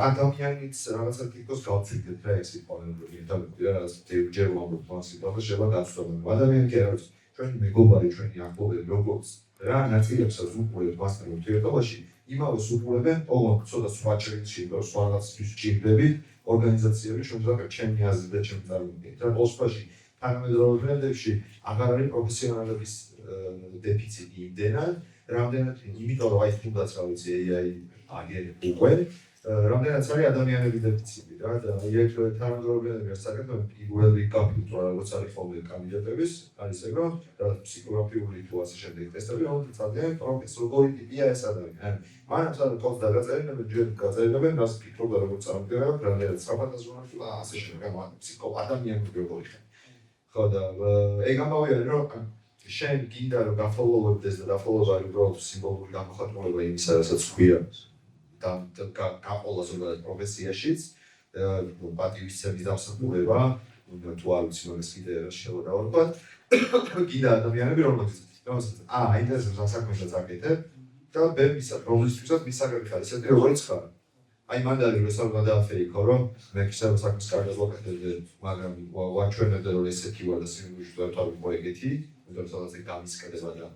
ადამიანის რაღაცა ტიპოს გავცილდეთ რა ეს პონებული და რაღაც ჯერ ვამბობ კონსიტუცია შეიძლება გაცნობო ადამიანი კი არის ჩვენი მეგობარი ჩვენი ახლობელი როგორც რა ნაწილებსაც უყურებთ მასთან ურთიერთობაში იმავე უყურებენ ოღონდ ცოტა სხვა ჩერჩი და სხვა რაღაცის ჭირდები ორგანიზაციები შეიძლება ჩემი აზრით და ჩემი წარმოდგენით რა ოსპაში თანამედროვე ბრენდებში აღარ არის პროფესიონალების დეფიციტი იმდენად რამდენად იმიტომ რომ აი თუნდაც რა ვიცი AI აგერ უკვე რამდენად არის ადამიანების დეფიციტი რა და ეგ თანამედროვე ბრენდები საკეთებ პირველი კაპიტულა როგორც არის ხოლმე კანდიდატების არის ეგ რომ ფსიქოგრაფიული თუ ასე შემდეგ ტესტები რომელიც ძალიან პროფესიონალური ტიპია ეს ადამიანი მანაც არის კოდს დაგაწერებენ ჯერ გაწერებენ რას ფიქრობდა როგორც წარმოდგენა რამდენად საფათაზონაში და ასე შემდეგ ფსიქო ადამიანები როგორი ხარ ხო და ეგ ამბავია რომ შენ გინდა რომ გაფოლოვებდეს და დაფოლოვა უბრალოდ სიმბოლური გამოხატულება იმისა რასაც ქვია და გაყოლა ზოგადად პროფესიაშიც პატივისცემის დამსახურება თუ არ ვიცი მაგას კიდე შეიძლება დავარქვათ გინდა ადამიანები რომელსაც აინტერესებს რა საქმესაც აკეთებ და ბებისა რომლისთვისაც მისაღები ხარ ესეთი როგორც ხარ აი მანდარი რომ საერთოდ გადააფეიქო რომ მე შეიძლება საქმეს კარგად ვაკეთებდი მაგრამ ვაჩვენებდი რომ ესეთი ვარ და სიმბოლური თავი მოეგეთი იმიტომ სადაც გამისკდება და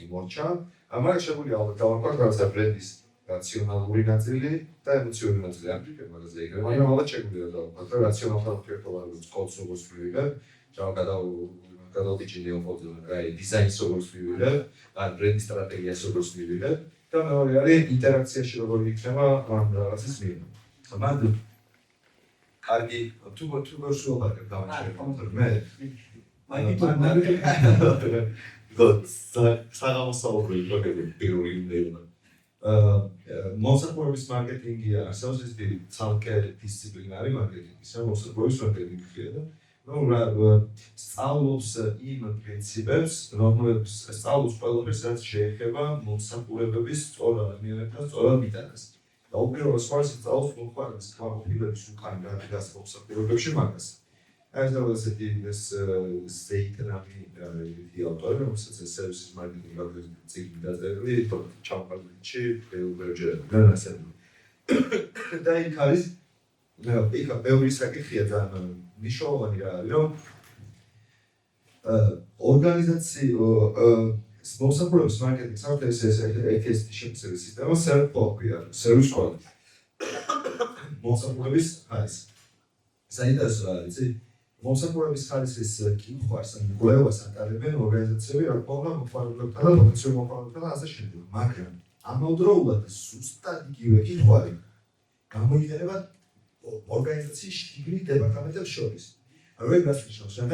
იმორჩა მაგრამ შეგვიძლია ალბათ დავარქვათ რაღაცა ბრენდის რაციონალური ნაწილი და ემოციური ნაწილი არ ვიქნებ მაგაზე ეგრევე მაგრამ ალბათ შეგვიძლია დავარქვათ რომ რაციონალთან ურთიერთობა როგორც კოდს როგორც ვივიღებ გადავიჭირე ოპოზიციო აი დიზაინს როგორც ვივიღებ ან ბრენდის სტრატეგიას როგორც ვივიღებ და მეორე არის ინტერაქციაში როგორ იქნება ამ რაღაცის მიერ მაგრამ კარგი თუ გასულობ დავაჭერებ მე საღამოსაუბრელი პროექტი პირველი იმდენა. მოსახლეობის მარკეტინგი არსებობს ეს ცალკე დისციპლინარი მარკეტინგი, მოსახლეობის მარკეტინგია და სწავლობს იმ პრინციპებს, რომლებიც სწავლობს ყველაფერს, რაც შეეხება მომსახურებების სწორ ადამიანებთან სწორად მიტანას. და უპირველეს ყოვლისა სწავლობს მომხმარებლის კმაყოფილების უკან გადადგას მომსახურებებში მაგას. ეს დავასეთი ეს ზეითრამი ავტორი, რომელსაც ეს სერვისის მარკეტინგი გაგზავნილი დაწერილი, ჩამოყალიბებული ბევრი ასეთი. და იქ არის ბევრი საკითხია ძალიან მნიშვნელოვანი რა არის, რომ ორგანიზაცია მოსახლეობის მარკეტინგის საერთოდ ეს ერთ-ერთი შემცირების სისტემა სერვისია, სერვის კვალიტეტი. მოსახლეობის ხარისხი. საინტერესო არის, მოსახლეობის ხარისხის კითხვას ან კვლევას ატარებენ ორგანიზაციები, რა თქმა უნდა, მომხმარებლებთან და პოტენციურ მომხმარებლებთან და ასე შემდეგ. მაგრამ ამავდროულად ზუსტად იგივე კითხვები გამოიყენება ორგანიზაციის შიგნით დეპარტამენტებს შორის. რა გასნიშნავს, რომ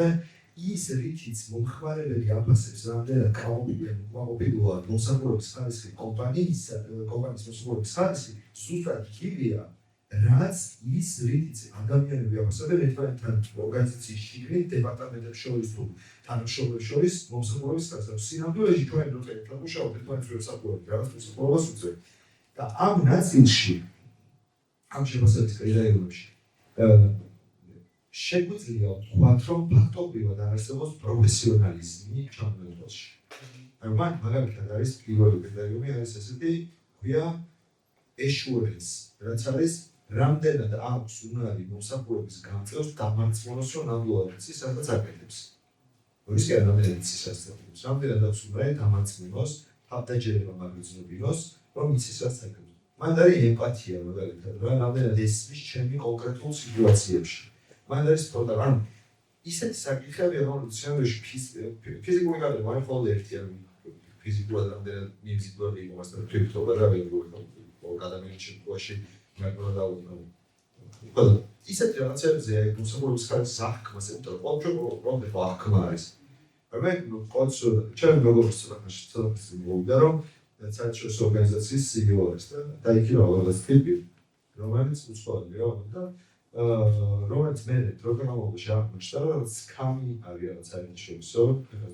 ის რითიც მომხმარებელი აფასებს რამდენად კმაყოფილოა მომსახურების ხარისხი კომპანიის მოსახლეობის ხარისხი ზუსტად იგივეა, რაც ის რითიც ადამიანები აფასებენ ერთმანეთთან ორგანიზაციის შიგნით დეპარტამენტებს შორის თუ თანამშრომლებს შორის მომსახურების ხარისხს. სინამდვილეში ჩვენ როცა ვმუშაობთ ერთმანეთს ვსახურებთ რაღაც მოსახლეობას უწევთ და ამ ნაწილში ამ შემოსევების კრიტერიუმებში შეგვიძლია ვთქვათ, რომ ფაქტობრივად არსებობს პროფესიონალიზმი ჩამონადვალში. მაგალითად არის პირველი კრიტერიუმი არის ესეთი, ქვია assurance, რაც არის რამდენად აქვს უნარი მომსახურების გამწევს დამარცხონოს, რომ ნამდვილად იცის, სადაც აკეთებს. ის კი არა რამდენად იცის ასწავლებს, რამდენად აქვს უნარი დამარცხონოს, თავდაჯერება მაგრძნობინოს, რომ იცის, რაც აკეთებს. მან არის ემპათია მაგალითად, რამდენად ესმის ჩემი კონკრეტულ სიტუაციებში. მან არის თორდა, ანუ ისეთი საკითხებია, რომელიც შემდგომში ფიზიკური გადავა არ ხოლმე ერთია, ფიზიკურად რამდენად მიმზიდველი იყო, მასთან თვითონ რა ვიყო ადამიანის შემთხვევაში, მაგრამ და ისეთი რაღაცებია, მოსახლეობის ხარისხის აღქმას, იმიტომ რომ პრობლემა აღქმა არის. მაგრამ ყოველთვის ჩვენ როგორც ცოტა რომ საერთაშორისო ორგანიზაციის CEO არის და იქ რა რაღაც ტიპი, რომელიც უცხოელია და რომელიც მე პროგრამაში აღმოჩნდა, რომ სკამი არის რაღაც საერთაშორისო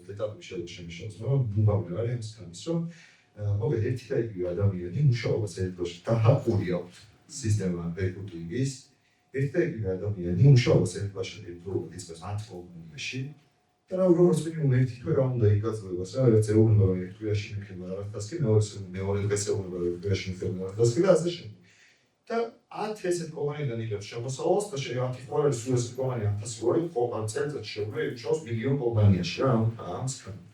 დეტალების შემიშალოს, მაგრამ მუდმივი არის ამ სკამის, რომ მოგეთ ერთი და იგივე ადამიანი მუშაობას ერთდროში დაჰაყული აქვს სისტემა რეკრუტინგის, ერთი და იგივე ადამიანი მუშაობას ერთდროში იწყებს 10 კომპანიაში და როგორც მინიმუმ ერთი თვე რა უნდა იგაზრდოს, რა ერთ ეუბნება რომ ერთ თვეში მიქნება რაღაც დასკი, მეორე დღეს ეუბნება რომ ერთ თვეში მიქნება რაღაც დასკი და ასე შემდეგ. და 10 ესეთ კომპანიიდან იღებს შემოსავალს და შეგვიძლია ყოველი სულ კომპანია 1000 ყოველ წელიწადში შეგვიძლია იმუშაოს მილიონ კომპანიაში რა ამ სქემით.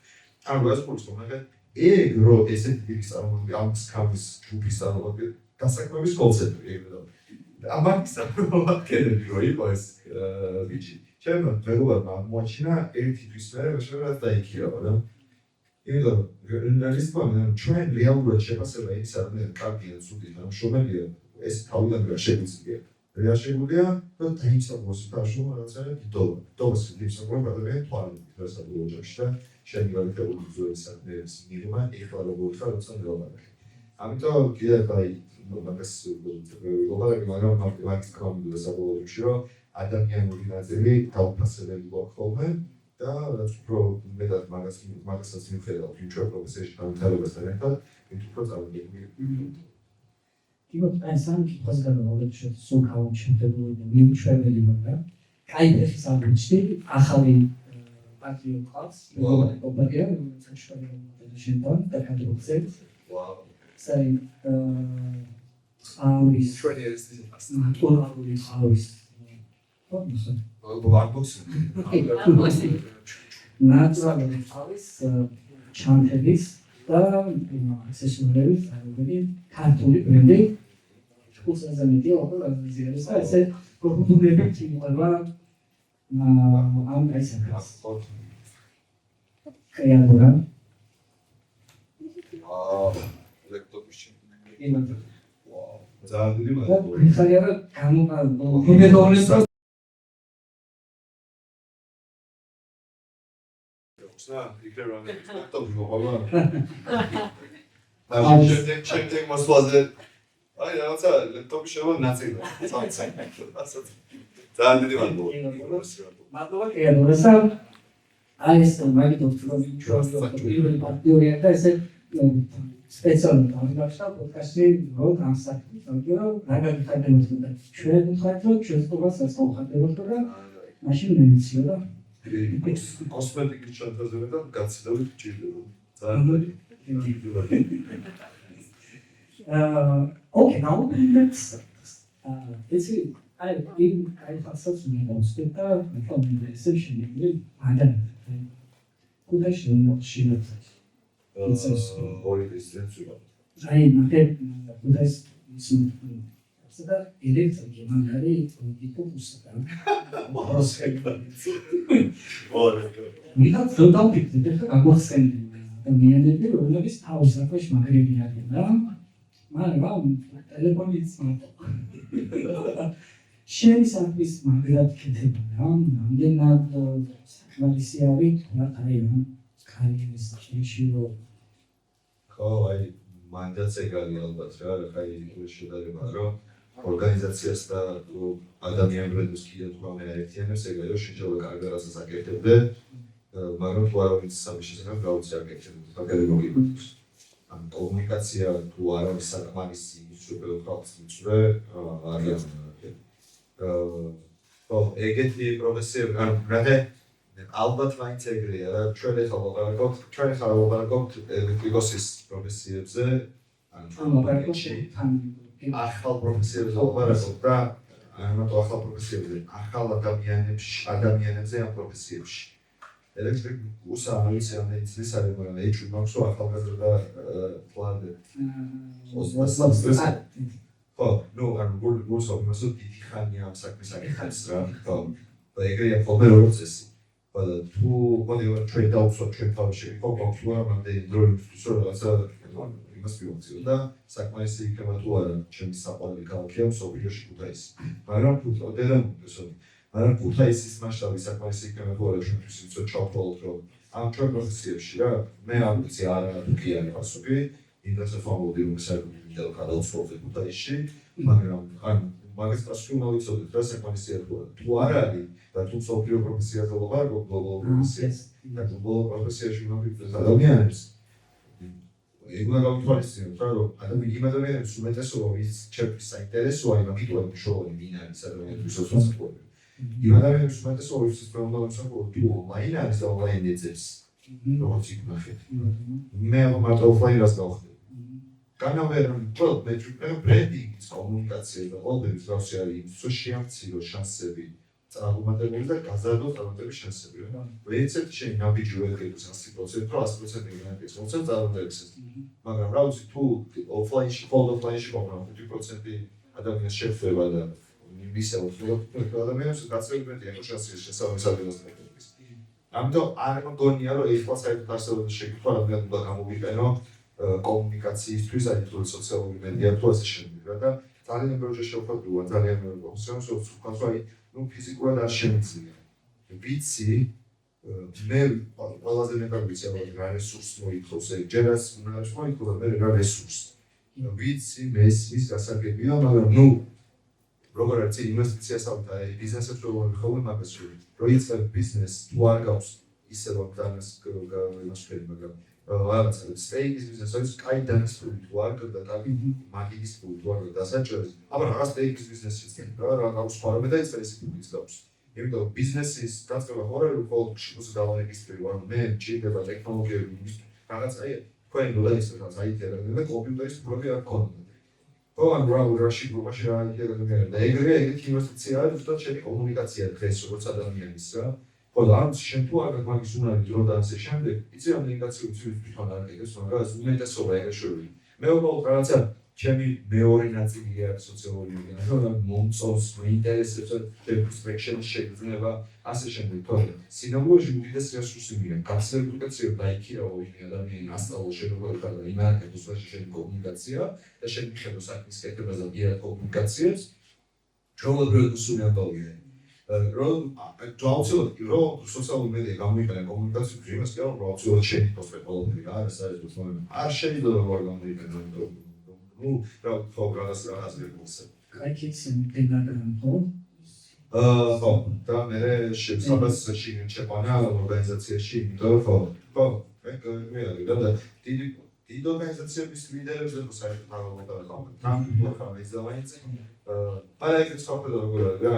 ანუ ეს პროცესი ეგ რო ესეთი დიდი წარმოები ამ სქემის ჯგუფის წარმოები დასაქმების კონცეფტი ეგრე და ამას სამოვაკერები რო იყო ეს ბიჭი. ჩემო მეგობარმა მოაჩინა ერთი თვის მერე შეიძლება დაიქირავა რა. იმიტომ რომ ის პლანი ჩვენ რეალურად შეფასება ის არის კარგია ცუდი თანამშრომელია ეს თავიდან შეგვიძლია. რა შეგვიძლია და დაიმსახუროს თანამშრომელი რაღაცა დიდობა. დობას იმსახურება ადამიანის თვალით, რასაც უოჯახში და შემიგალითებული ზოის საქმეების მიღება ეხლა როგორ ხარ როცა მოვარდე. ამიტომ კიდევ აი მაგას ვიღებდი, მაგრამ მაგის კომბინაცია საბოლოოში რომ ადამიანური ნაწილი დაუფასებელი გვაქვს ხოლმე და რაც უფრო მეტად მაგასაც მიხედავთ ჩვენ პროფესიაში განვითარებასთან ერთად, ის უფრო წარმოგიდგენია. Типа пенсион китас გადავიღეთ სულ გაუჩნდებოდი და მიუჩვენელი მაგრამ კაი სამჩი ახალი პარტიო ყავს ოპერატია საჩვენე მოდელშენთან და კონტროლს ვაუ საერთოდ აურის ტრეინერს ის აურის ნატურალური აურის ჩანთების და accessories არის ქართული ბრენდი უცნაური მეტი ორგანიზაცია და ესე პროდუქტები თვითონ ამ ისაკას კრეატორა ლექტოპში იმან ვაუ ძალიან დიდი მადლობა ხალხი გამოგა ხსნა, იქნებ რამე ლეპტოპი მოყვა. აი, შემდეგ მოსვლაზე აი რაღაცა ლეპტოპი შევა ნაწილი. ძალიან დიდი მადლობა. მადლობა კერლოსა. აი ეს მაგითო პირველი პარტნიორია და ესე სპეციალურად ამიგაშა პოდკასტი რო განსაკუთრებით რაგადითადებს და ჩვენ ვიხართ რომ ჩვენ ყოველს ასწავლოთ და მაშინ მეციო და კოსმეტიკის ჩანთაზე და გაცილებით ჭირდება. ძალიან okay, now let's I thought something about from the session and she ორი დისტენცია. აი მაგას ისინი და ელექტრიკი მაგარი იკუსა. მითხა ფოტოპიკი და აგოსენ და მეანები რომლებიც თავს აქვს მაგრები არის და მაგრამ ტელეფონიც შენი საქმის მაგრად ქეთება რა რამდენად საკმარისი არის აი კარიერის შეშირო ხო აი მანდაც ეგარი ალბათ რა ხაი შედარება რომ ორგანიზაციას და ადამიანებს კიდევ თქვა მე ერთიანებს ეგაიო შეიძლება კარგად ასაკეთებდე მაგრამ თუ არ ვიცი სამი შესაძლებელი გაუწია აკეთებდე მაგარი მოგიგოს ან კომუნიკაცია თუ არ არის საკმარისი სუპერ ხალხს მიწვე არის ხო ეგეთი პროფესიები ან რადგან ალბათ მაინც ეგრეა რა ჩვენ ახლა ვაპარაკობთ ელექტრიკოსის პროფესიებზე ან ახალ პროფესიებზე ვაპარაკობთ და ამიტომ ახალ პროფესიებზე ახალ ადამიანებზე ამ პროფესიებში ელექტრიკოსა არის ამ ეცის არის მაგრამ ეჩვი მაქვს რომ ახალგაზრდა პლანზე 23 ხო ნუ ან გულსო მასო დიდი ხანია ამ საქმის აკეთებს რა ხო და ეგრეა ხოლმე როგორც წესი და თუ მოდი ჩვენ დავუსვათ ჩვენ თავში ხო გვაქვს რამდენი დრო იმისთვის რომ რაღაცა იმას მივუწიო და საკმარისი იქნება თუ არა ჩემი საყვარელი ქალაქია მსოფლიოში ქუთაისი მაგრამ მაგრამ ქუთაისის მასშტაბი საკმარისი იქნება თუ არა ჩვენთვის იცით ჩავთვალოთ რომ ამ ჩვენ პროფესიებში რა მე არ ვიცი არა კი არის პასუხი ინტერესებს ვამბობდი რომ საერთოდ გადავსწრებთ ქუთაისში მაგრამ ან მაგას პასუხი უნდა ვიცოდეთ რა საკმარისია თუ არ არის და თუ მსოფლიო პროფესიაზე ვაყარებთ გლობალურ პროფესიას და გლობალურ პროფესიაში უნდა ვიქნას ადამიანებს ეგ უნდა გავითვალისწინოთ რა რომ ადამიანებს უმეტესობა ვის ჩემთვის საინტერესოა იმიტომ რომ შოუი ვინ არის ადამიანების მოსახლეობა იმ ადამიანებს უმეტესობა ვის პრობლემა მოსახლეობა თუ ონლაინ არის და ონლაინ ეძებს როგორც იქნახეთ მე მარტო ოფლაინს გავხდები განავერენ ყველ მეტრიკა ბრენდინგის კომუნიკაცია და ყველაფერი მსგავსი არის იმის რომ შეამციროს შანსები წარმატებული და გაზარდოს წარმატების შანსები რა ვეცეთ შენ ნაბიჯი ვერგებს 100% რომ 100% განაგებს მოწევ წარმატებებს მაგრამ რა ვიცი თუ ოფლაინში ოფლაინში მაგრამ 5% ადამიანს შეხვდება და მისაუბროთ რომ ადამიანებს გაცილებით აქვს შანსი შესაძლებლად ამიტომ არ მგონია რომ ეხლა საერთოდ არსებობს შეკითხვა რადგან უნდა გამოვიყენო კომუნიკაციისთვის აი თუ სოციალური მედია თუ ასე შემდეგ რა და ძალიან ბევრი შეხვედრია ძალიან ბევრი პროფესიონალს უცხოს აი ნუ ფიზიკურად არ შემიძლია ვიცი მე ყველაზე მეტად ვიცი რა რესურს მოითხოვს ეგ ჯერაც უნარს მოითხოვს მე რა რესურს ვიცი მესმის გასაგებია მაგრამ ნუ როგორ არის ინვესტიციას ავთ აი ბიზნესებს როგორ ხოლმე მაგას რომ იწყებ ბიზნესს თუ არ გაქვს ისე რომ დანას გამოსწრები მაგრამ რაღაცა სტეიკის ბიზნესს კაი დანისწრული თუ არ და თავი მაგის თუ არ დასაჭერს აბა რაღაც სტეიკის ბიზნესიც რა გაქვს ხარები და ის პრინციპიც გაქვს იმიტომ ბიზნესის დაწყება ხარ რომ ყოველ შეხოს დავარეგისტრირე ანუ მე ჭირდება ტექნოლოგიები რაღაც აი თქვენ დოდაისებას აიტერებენ და კომპიუტერის პროგრამა არ ქონდა ხო ან რაში გრუპაში რა აიტერებენ და ეგრე ეგეთი ინვესტიცია არის ზუსტად შენი კომუნიკაცია დღეს როგორც ადამიანის რა ხო და ამ შენ თუ არ მაგის უნარი დრო და ასე შემდეგ იცი ამ ინდიციებს თვითონ არ ეკეთებს მაგრამ ეს უმეტესობა ეგრე მე უბრალოდ რაღაცა ჩემი მეორე ნაწილია სოციალური მედია და მომწონს მეინტერესებს ექსპექტეიშენს შეგრძნება ასე შემდეგ თორე სინამდვილეში უდიდესი რესურსი მიან გასაკვირველია დაიქირავო იმ ადამიანის ასწავლო შენობრივად და იმართებს შენი კომუნიკაცია და შენ მიხედო საქმის კეთებას და დიალოგ კომუნიკაციას ჩვეულებრივად უსუნი ამბავია რომ სოციალური მედია გამოიყენა კომუნიკაციის ჯერას კი არა აუცილებლად შეიძლება ყველაფერი რა არის არ შეიძლება როგორ გამოიყენა ну რა პროგრამას გასაგებია კაიქიცი მიგდაგან ხო ხო და მე შეცდომას შეყვანა ორგანიზაციაში იმიტომ ხო მე და დიდი ორგანიზაციების ლიდერებს და საერთოდ მაგალითად პარაიგრაფს ხალხი როგორია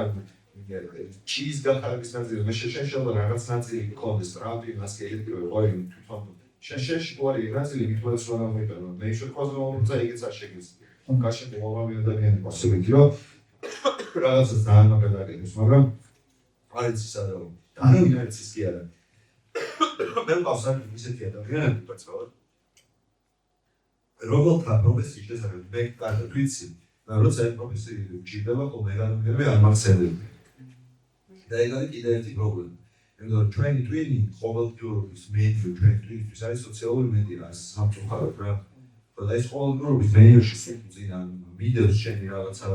ჩიზ გახარების ნაწილი მე შეშეშელა რაღაც ნაწილი კონდეს ტრამპი მასკე ელექტრო ყოი თვითონ შეშეში ყოი ნაწილი მithmes რა მომიყენა მე შეხვაზე მომწა იგიც არ შეგის კაში მოვავი ადამიანი პასუხიო რაღაცა ძალიან მაგალითად მაგრამ არის ის არა არ არის ის კი არა მე მყავს არ ისეთი ადამიანები პაცალ როგორ პროფესიის შესაძლებელი მე კარგად ვიცი როცა ეს პროფესია ჯიდება ხოლმე განმეორე არ მახსენდება და ეგ არის კიდევ ერთი პრობლემა. იმიტომ რომ 2020 ყოველდღიურობის მედია 2020 არის სოციალური მედია, სამწუხაროდ რა. და ეს ყოველდღიურობის მედიაში სიძინა ვიდეოს შენი რაღაცა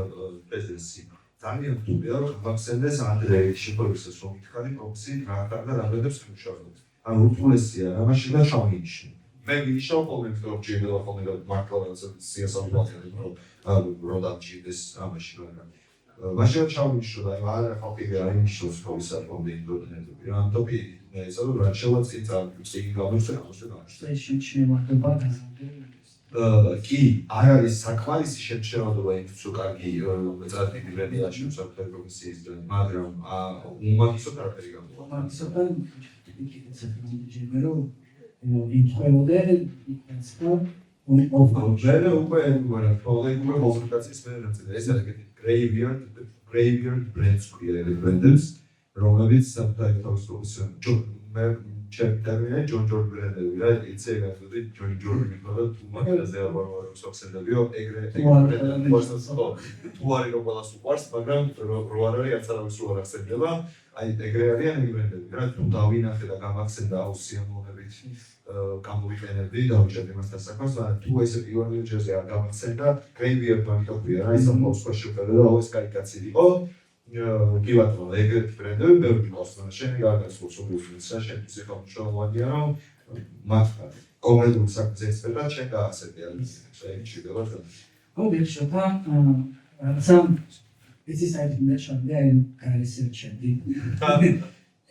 პრეზენცი. ძალიან რთულია რომ მახსენდეს ანდრეი შიფორისას რომ ითხარი პროფესიით რა ხარ და რა ვედებს მუშაობთ. ანუ უწულესია რა მაშინ და შავინიშნე. მე ვიშავ ხოლმე რომ ჯიდება ხოლმე და მართლა რაღაცა სიასალ ბლოკები რომ დამჭირდეს ამაში რა. მაშინ ჩავნიშნო და არ ხალხი არ ინიშნოს ყოველსა კომბინდორნები რა ამბობი ესა რომ რა შევაწიწა წიგნი გამოსვლა კი არ არის საკმარისი შემჩნევადობა იმის რომ კარგი წარდგინი მედიაში საკუთარი პროფესიის მაგრამ უმაგისოდ არაფერი გამოვიდა უმაგისოდ იქით საქმე რომ ინფრემოდე იქნესა მე უკვე პრობლემა კონსულტაციის მენეჯერი ეს არის graveyard brands ბრენდებს რომლებიც საკუთარი თავის პროფესიონ მე ჩემი ჯონ ჯორჯ ბრენდები რა იცი გასული ჯონ ჯორჯი მithora თუ მაგაზე აბარვარო სოციალდებიო ეგრე ბრენდები პოსტო თუ არის რომ ყველას უყვარს მაგრამ რო არ არის არც არავის რო არ ახსენდება აი ეგრე არიან ბრენდები რა თუ დავინახე და გამახსენდა აუსიამოვნებით გამოვიყენებდი და ვიჭერდი მასთან საქმეს მაგრამ თუ ესე პირველი ჯერზე არ გამახსენდა graveyard მარტოია რა ის ამბობს სხვა შეფერდა და ეს კაიკაცი იყო კი ბატონო ეგრეთ ბრენდები ბევრი ყავს და შენი გარდაცვალ სულს შენ ციხა მშოვანია რომ მართლა კომერციული საქმეზე ექსპერტა შენ გაასწრე არის შენ შეიძლება ხო ვიხშოთა სამ ეს საერთოდ შევიდა გარესერჩები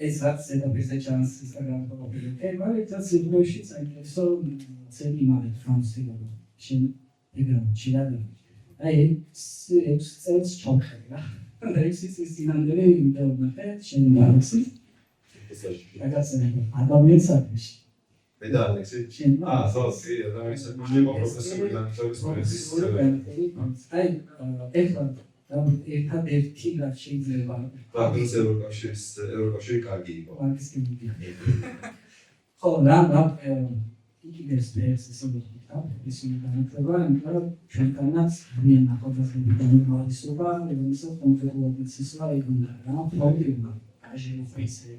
ეს რაც ზედაპირზე ჩანს Instagram პროფილზე მაგრამ ეს სიგნალში საინტერესო ცელი მაგ ფრანსია შენ ეგრე ჩილადა აი ეს წელს ჩამხერა და ის სინამდვილე იმდენად შენ მაგისი რაღაცა ადამიანს არის მე და ალექსი სოსი ადამიანს პროფესიული განვითარების აი ეხლა ერთადერთი რაც შეიძლება ბაგროს ევროკავშირი კარგი იყო ხო რა იქნეს ეს ისინი განათლება მაგრამ ჩვენთანაც ვინ ახალგაზრდები განმავლობა რომელსაც კონფერენციის აიგონა რა პრობლემა აჟინოფისე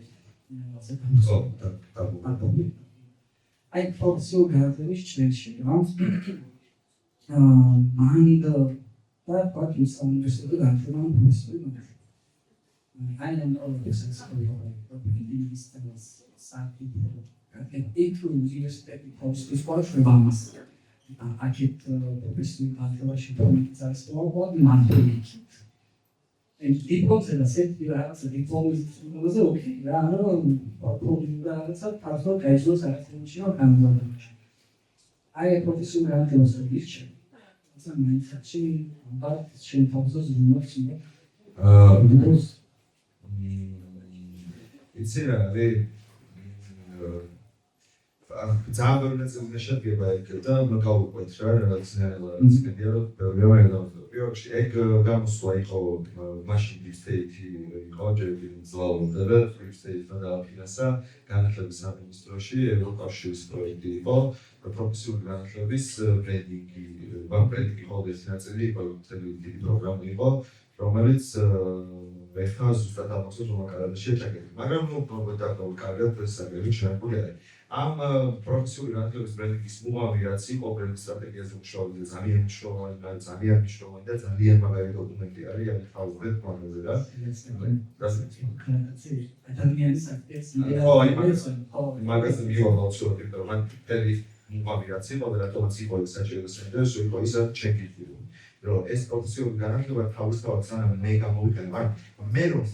აი პროფესიულ განათლების ჩრდილში რა მანდა და პატის უნივერსიტეტი განათლება პროფესიული I am always in the იქ უნივერსიტეტი პროფესიის სკოლაშევამას აქეთ პროფესიული განათლებაში პროფესიის სკოლა მანტეიკი დიპლომზე და სერტიფიკატზე დიპლომზე ოკეი რა ანუ პროფესიულადაც ფასო გაიზოს არასდროში განმავლობაში აი პროფესიული განათლებას ვირჩევ ასა მაინცში ბართ შენ თავზე ზუმოჩინე იცი რა ძალიან ბევრი ნაწილი შედგება ეგ და მოგავუყვეთ რა რაღაცნაირად ცდია რომ ბევრი პრიორში ეგ გამოსვლა იყო მაშინ დისტეიტი იყო ჯერჯერ ზლაუნდა და დისტეიტი და ფინანსა განათლების სამინისტროში ევროკავშირის პროექტი იყო პროფესიული განათლების ბრენდინგი ხოლმე ნაწილი იყო დიდი პროგრამა იყო რომელიც ეხლა ზუსტად ამბობს რომ კარადაში ჩაკეტილი მაგრამ ნუ პრობლემა კარგად პრესაგები ჩვენებული არის ამ პროფესიული განათლების ბრენდინგის მუღამი რაც იყო ბრენდ სტრატეგიაზე მუშაობდი ძალიან მნიშვნელოვანი და ძალიან მაგარი დოკუმენტი არის აი თავზე პლანზე რა. ადამიანის აქტივს მაგაზე მივაღალ შევდივარ რომ მან ფერი მუღამი რაც იყო და რატომაც იყო ეს საჭირო სენდერს იყო ისა ჩეკიტი რომ ეს პროფესიული განათლება თავისთავად სანამ მე გამოვიყენე მაგრამ მე რომ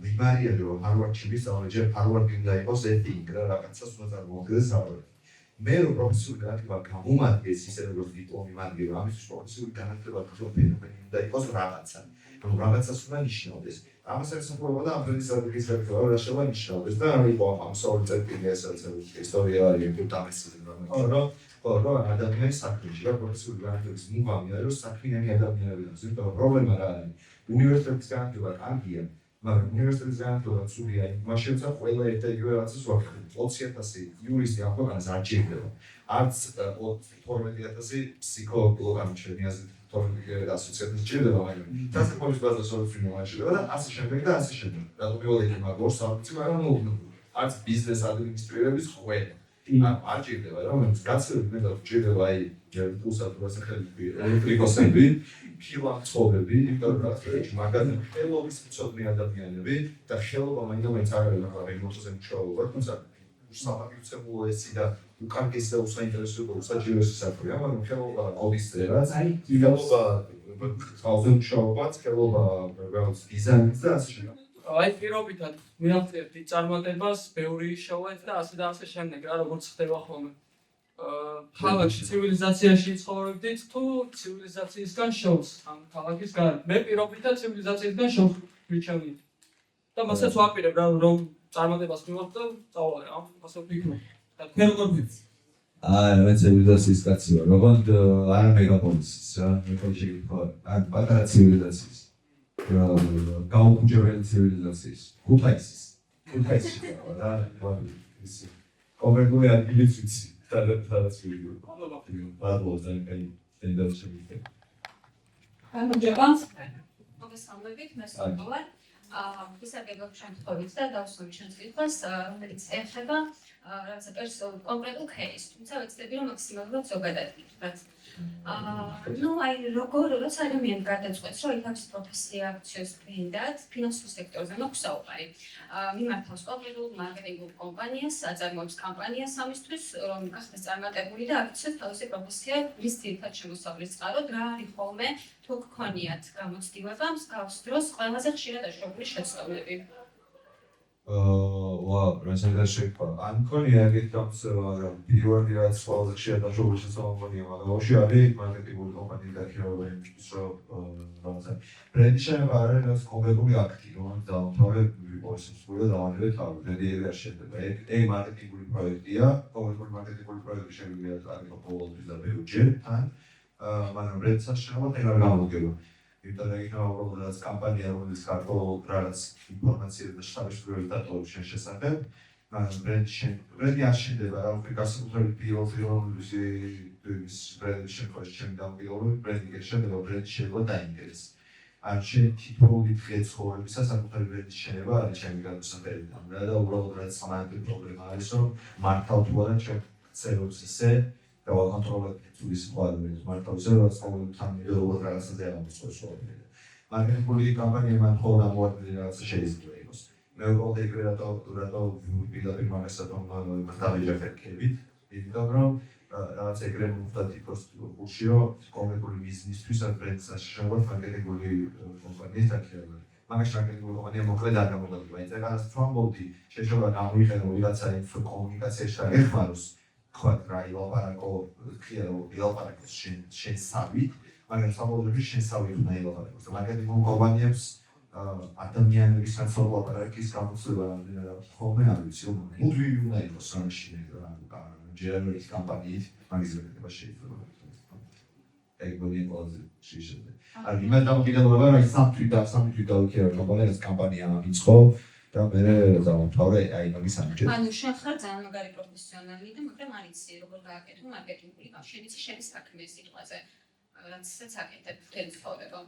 ვიბარია რომ ჰარვარდში ვისწავლე ჯერ ჰარვარდი უნდა იყოს ეთიკ რა რაღაცას უნდა წარმოვიდგინე საერთოდ მე რომ პროფესიული განათლება გამომადგეს ისე როგორც დიპლომი მაგე რომ ამის პროფესიული განათლება ფენომენი უნდა იყოს რაღაცა რომ რაღაცას უნდა ნიშნავდეს ამას ესწრება და ამ პრინციპის საკითხი რა შეიძლება ნიშნავდეს და არ იყო ამ სწორი წერტილი ესაც ისტორია არის ფუტამისის რომ რომ ადამიანის საქმეში რა პროფესიული განათლების მუღამი არის რომ საქმიანი ადამიანები და ზუსტად პრობლემა რა არის უნივერსიტეტის განათლება კარგია მაგრამ უნივერსიტეტის განათლება ცუდია იმაშენცა ყველა ერთ-ერთი რაღაცას ვახდენ 20,000 იურისტი ამ ქვეყანას არ ჭირდება არც 12,000 ფსიქოლოგი ჩემი აზრით 12,000 ჭირდება მაგრამ დასაქმების ბაზას ორფინო აჭირდება და ასე შემდეგ და ასე შემდეგ რატომ მივოლექი მაგორს სამწი მაგრამ არც ბიზნეს ადმინისტრირების ყველა არ ჭირდება რა გაცილებით მეტად ჭირდება აი პულსად რასახელები ელექტრიკოსები ფილანთროპები იმიტომ რომ მაგაზე ხელობის მცოდნე ადამიანები და ხელობა მაინც არ არის მაგრამ რეგულარზე მუშაობა თუმცა სამაგიცემულო ესი და უკანკის და უსაინტერესო საჭიროების საქმეა მაგრამ ხელობა ყოვის წერაც ხელობა ხალხზე მუშაობაც ხელობა რაღაც დიზაინს და ასე შემდეგ აი პირობითად მივახცევთ წარმატებას, ბევრი შოვეთ და ასე შემდეგ რა როგორც ხდება ხოლმე. ქალაქში ცივილიზაციაში ცხოვრობდით თუ ცივილიზაციისგან შოვს ამ ქალაქის გარეთ. მე პირობითად ცივილიზაციისგან შოვს ვიჩვენით. და მასაც ვაპირებ რა რომ წარმატებას მივახცევ და წავალე ამ ასე ვფიქრობ. და თქვენ როგორ ვიქცეთ? მე ცივილიზაციის კაცი ვარ. როგორც არა მეგაპოლისის რა, მე შეიძლება ან პატარა ცივილიზაციის გაუქმებული ცივილიზაციის ქუთაისის რა ის კონკრეტული ადგილიც ვიცი სადაც ვიდეო ბადლოზე კაი დენდერში გამარჯობა მოგესალმებით მე სულოვარ ისაბეგოს შემთხვევით და დავსვამი ჩვენს კითხვას რომელიც ეხება რაღაცა პერსონალურ კონკრეტულ кейსს თუმცა ვეცდები რომ მაქსიმალურად ზოგადად ვიტყვათ ну აი როგორც ადამიანი გადაწყვეტს რომ იქაც პროფესია აქციოს გინდათ ფინანსურ სექტორზე მაქვს საუბარი მიმართავს კონკრეტულ მარკეტინგულ კომპანიას აწარმოებს კამპანიას ამისთვის რომ გახდეს წარმატებული და აქციოს თავისი პროფესია რის ძირითად შემოსავლის წყაროდ რა არის ხოლმე თუ გქონიათ გამოცდილება მსგავს დროს ყველაზე ხშირად აშუქებული შეცდომები რა შეიძლება ან მქონია ეგეთ გამოცდილება მაგრამ პირველი რაც ყველაზე ხშირად აშუქებული შეცდომებია მაგრამ ოში არის მარკეტინგული კომპანიის დაქირავება იმისთვის რომ რაღაცა ბრენდის შენება არ არის კონკრეტული აქტი რომელიც დაამთავრე ვიყოს სულ დავანებე თავი ბრენდი არ შეიძლება ეგ მარკეტინგული პროექტია კონკრეტული მარკეტინგული პროექტი შეგვიძლია წარიგო ყოველთვის და ბევრჯერ თან მაგრამ ბრენდსაც შეიძლება თელა გამოგება იმიტომ რომ იქნება უბრალოდ კამპანია რომელიც გარკვეულ რაღაც ინფორმაციას და შთაბეჭდილებას დატოვებს შენ შესახებ მაგრამ ბრენდი არ შეიძლება რა უკვე გასაკუთრებით პირველ ბრენდის შემთხვევაში ჩემი დამოკიდებულებით ბრენდი შეიძლება ბრენდი შეიძლება დაინტერესდეს არ შენ თითოეული დღე ცხოვრებისა საკუთარი ბრენდის შენება არის ჩემი გადასახადები და უბრალოდ რაც სამართლის პრობლემა არის რომ მართავ თუ არა ჩვენ წერობს ისე და ვაკონტროლებ ის ყველაფერს მართავზე რაც ყოველთვის მიდროულად რაღაცაზე ამოსწორს ხოლმე. მარკეტინგული კამპანია მან ხოლმე ამოაწყდა რაღაცა შეიძლება იყოს. მე უბრალოდ ეგრე რატო ვიდეო მაგასაც დავიჯერებით, იმიტომ რომ რაღაც ეგრე მოვდა თითქოს კურსი რომ კონკრეტული ბიზნესთვის ან ბრენდს შეშობა მარკეტინგული კომპანიის დაქირავება. მაგაში მარკეტინგული კომპანია მოკლედ არ გამოგაგება. ეს რაღაც თვამბობდი შეშობა გამოიყენო ვიღაცა ინფო კომუნიკაციაში და ეხმაროს ხოთ რა ილაპარაკო ილაპარაკოს შენ სავით მაგრამ საბოლოოში შენ სავი უნდა ილაპარაკოს მარკეტინგ კომპანიებს ადამიანების საცხოვრებლების გამოცდილება ხოლმე არ ვიცი მუდმივი უნდა იყოს სამში რა ჯერმანის კომპანიის მაგიზრება შეიძლება ეგ ბოლი ყველაზე შეიძლება არ იმენ დამოკიდებულება რომ სამთვით დავიქირავ კომპანია მიწყო და მე დავამთავრე აი მაგის ამჯერ. ანუ შენ ხარ ძალიან მაგარი პროფესიონალი და მაგრამ არ იცი როგორ გააკეთო მარკეტინგული კავშირი, იცი შენი საქმე სიტყვაზე. რაცაც აკეთებ მთელი ცხოვრება.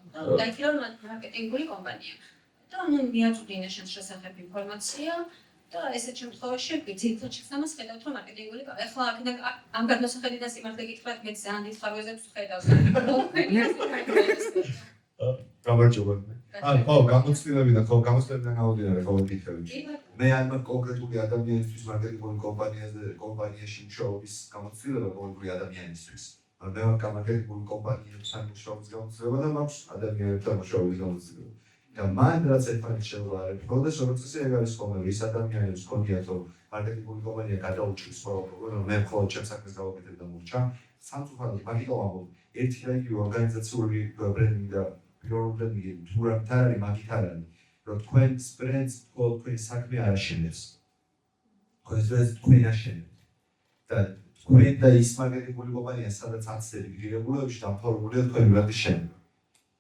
და იქ რომ მარკეტინგული კომპანია. და ნუ მიაწვდინე შენს შესახებ ინფორმაცია და ესეთ შემთხვევაში ძირითადად შეცდომას ხედავთ, რომ მარკეტინგული ახლა აქედან ამ გადმოსახედიდან სიმართლე გითხრათ, მე ძალიან დიდ ხარვეზებს ვხედავს. გამარჯობა. ხო, გამოცდილებიდან გამოდიან რა კითხები. მე ამ კონკრეტული ადამიანისთვის მარკეტინგული კომპანიაში მუშაობის გამოცდილება კონკრეტული ადამიანისთვის. მე მარკეტინგული კომპანიებთან მუშაობის გამოცდილება და მაქვს ადამიანებთან მუშაობის გამოცდილება. და მან რაც ერთმანეთს შევარდეთ, როდესაც როცა ეს არის ხოლმე ის ადამიანებს ჰქონდათ რომ მარკეტინგული კომპანია გადაუჭრის რომ მე მხოლოდ ჩემს საქმეს გავაკეთებ და მოვჭა, სამწუხაროდ მაგიტო ამბობ, ერთი და იგივე ორგანიზაციული ბრენდინგი და პრობლემები თუ რა არის მაგით არ არის, რომ თქვენს ბრენდს მხოლოდ თქვენი საქმე არ აშენებს. თქვენს ბრენდს თქვენ აშენებთ. და თქვენ და ის მარკეტინგული კომპანია სადაც აცდებით ღირებულებებში დამთავრებულია თქვენი ბრენდის შენება.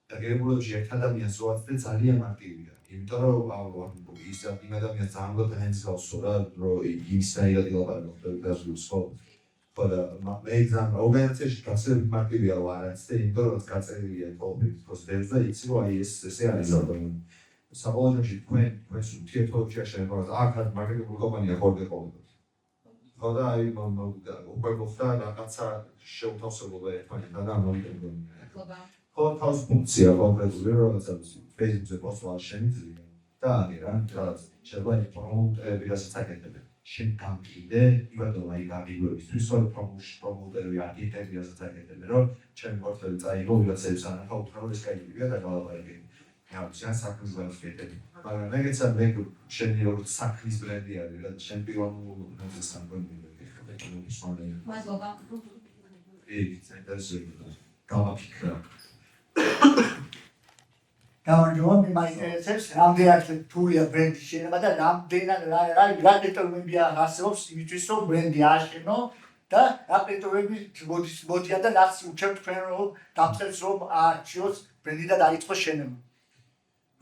და ღირებულებებში ერთ ადამიანს რო აცდეთ ძალიან მარტივია. იმიტომ რომ ის იმ ადამიანს ძალიან გოთ ჰენდს გავსო რა, რომ ისნაირად ილაპარაკოთ და სხვა. ხოდა მე exam ორგანიზაციაში გასწრებით მარტივია რა არც და იმიტომ რომ გაწერილია ყოველთვის პროცედურა და იცი რომ აი ესე არის ზოგადად. საბოლოოში თქვენს ურთიერთობებში აშენება აქ მარკეტინგული კომპანია ხორდე ყოველთვის. ხოდა აი უკვე გოხდა რაღაცა შეუთავსებლობა ერთმანეთთან და მომიტანგონია. ხო თავს ფუნქცია კონკრეტული რაღაცა Facebook-ზე პოსტვა შემიძლია და აგერან რაღაც შეიძლება პრომოუტერები რასაც აკეთებენ. შენ გამკიდე, იბადო აი გამიგებისთვის რომ პრომოუტერები აკეთებენ რასაც აკეთებენ, რომ ჩემი პორტფელი წაიღო ვიღაცებს ანახა უთხრა ეს კაიგია და გავალარებენ. შენ საქმის ბრენდი. მაგრამ მეგეცა მე შენი როგორც საქმის ბრენდი არის და შენ პირველ ნაწილს სამკონდილი ხარ. მადლობა. გავაფიქრა. გამარჯობა, მე მაინტერესებს რამდენად რთულია ბრენდის შენება და რამდენად რა კრიტერიუმები არსებობს იმისთვის რომ ბრენდი ააშენო და რა კრიტერიუმები მოდიან და რაც უჩვენთ თქვენ რომ დამწერს რომ აარჩიოს ბრენდი და დაიწყოს შენება.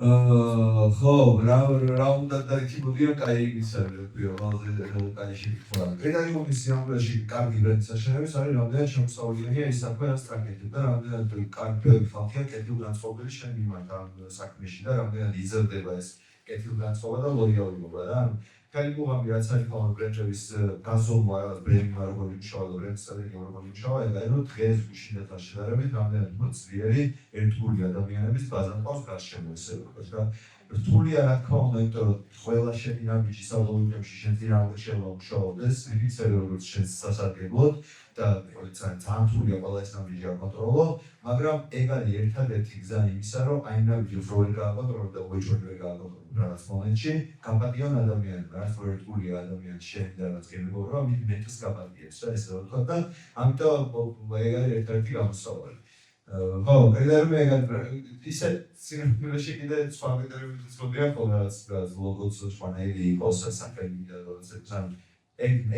ხო, რა უნდა დაიჭიროთ კაი ისა პირველ კაი შეფორა. კრიტერიუმის სიამოვნებაში კარგი ბრენდის აშენების არის რამდენად შემოსავლელია ის საქმე რაც ტრაკეთებ და რამდენად კარგი ფაქტორია კეთილგანწყობილი შენ მიმართ ამ საქმეში და რამდენად იზრდება ეს კეთილგანწყობა და ლოიალობა რა. კალიბურები რაც არის ხოლმე ბრენდების გაზომვა რაღაც ბრენდმა როგორ იმუშავა და ბრენდის სტратегია როგორ იმუშავა, ეგ რომ დღეს უშინდათ შედარებით რამდენად ძლიერი ერთგული ადამიანების ბაზა ყავს გარშემო ესე რა. რთულია რა თქმა უნდა, იმიტომ რომ ყველა შენი ნაბიჯი საბოლოოში შენ ძირამდე შემოუშავდეს, იცი როგორც შენ სასარგებლოდ და ძალიან რთულია ყველა ეს ნაბიჯი აკონტროლო, მაგრამ ეგ არის ერთადერთი გზა იმისა, რომ აი ნაბიჯს როგორ გააკონტროლო და უეჭველი გააკონტროლო რაღაც მომენტში, გაპატიონ ადამიანებმა, რაც ერთგულია ადამიანი შენ და რაც გემებო, მით მეტს გაპატიებს და ესე ვთქვა და ამიტომ ეგ არის ერთადერთი გამოსავალი. ხო, კრიტერიუმი ისე სინამდვილეში კიდე სხვა კრიტერიუმებიც მოდიან ხოლმე რაც ლოგოც სხვანაირი იყოს საფრენი და რაღაცა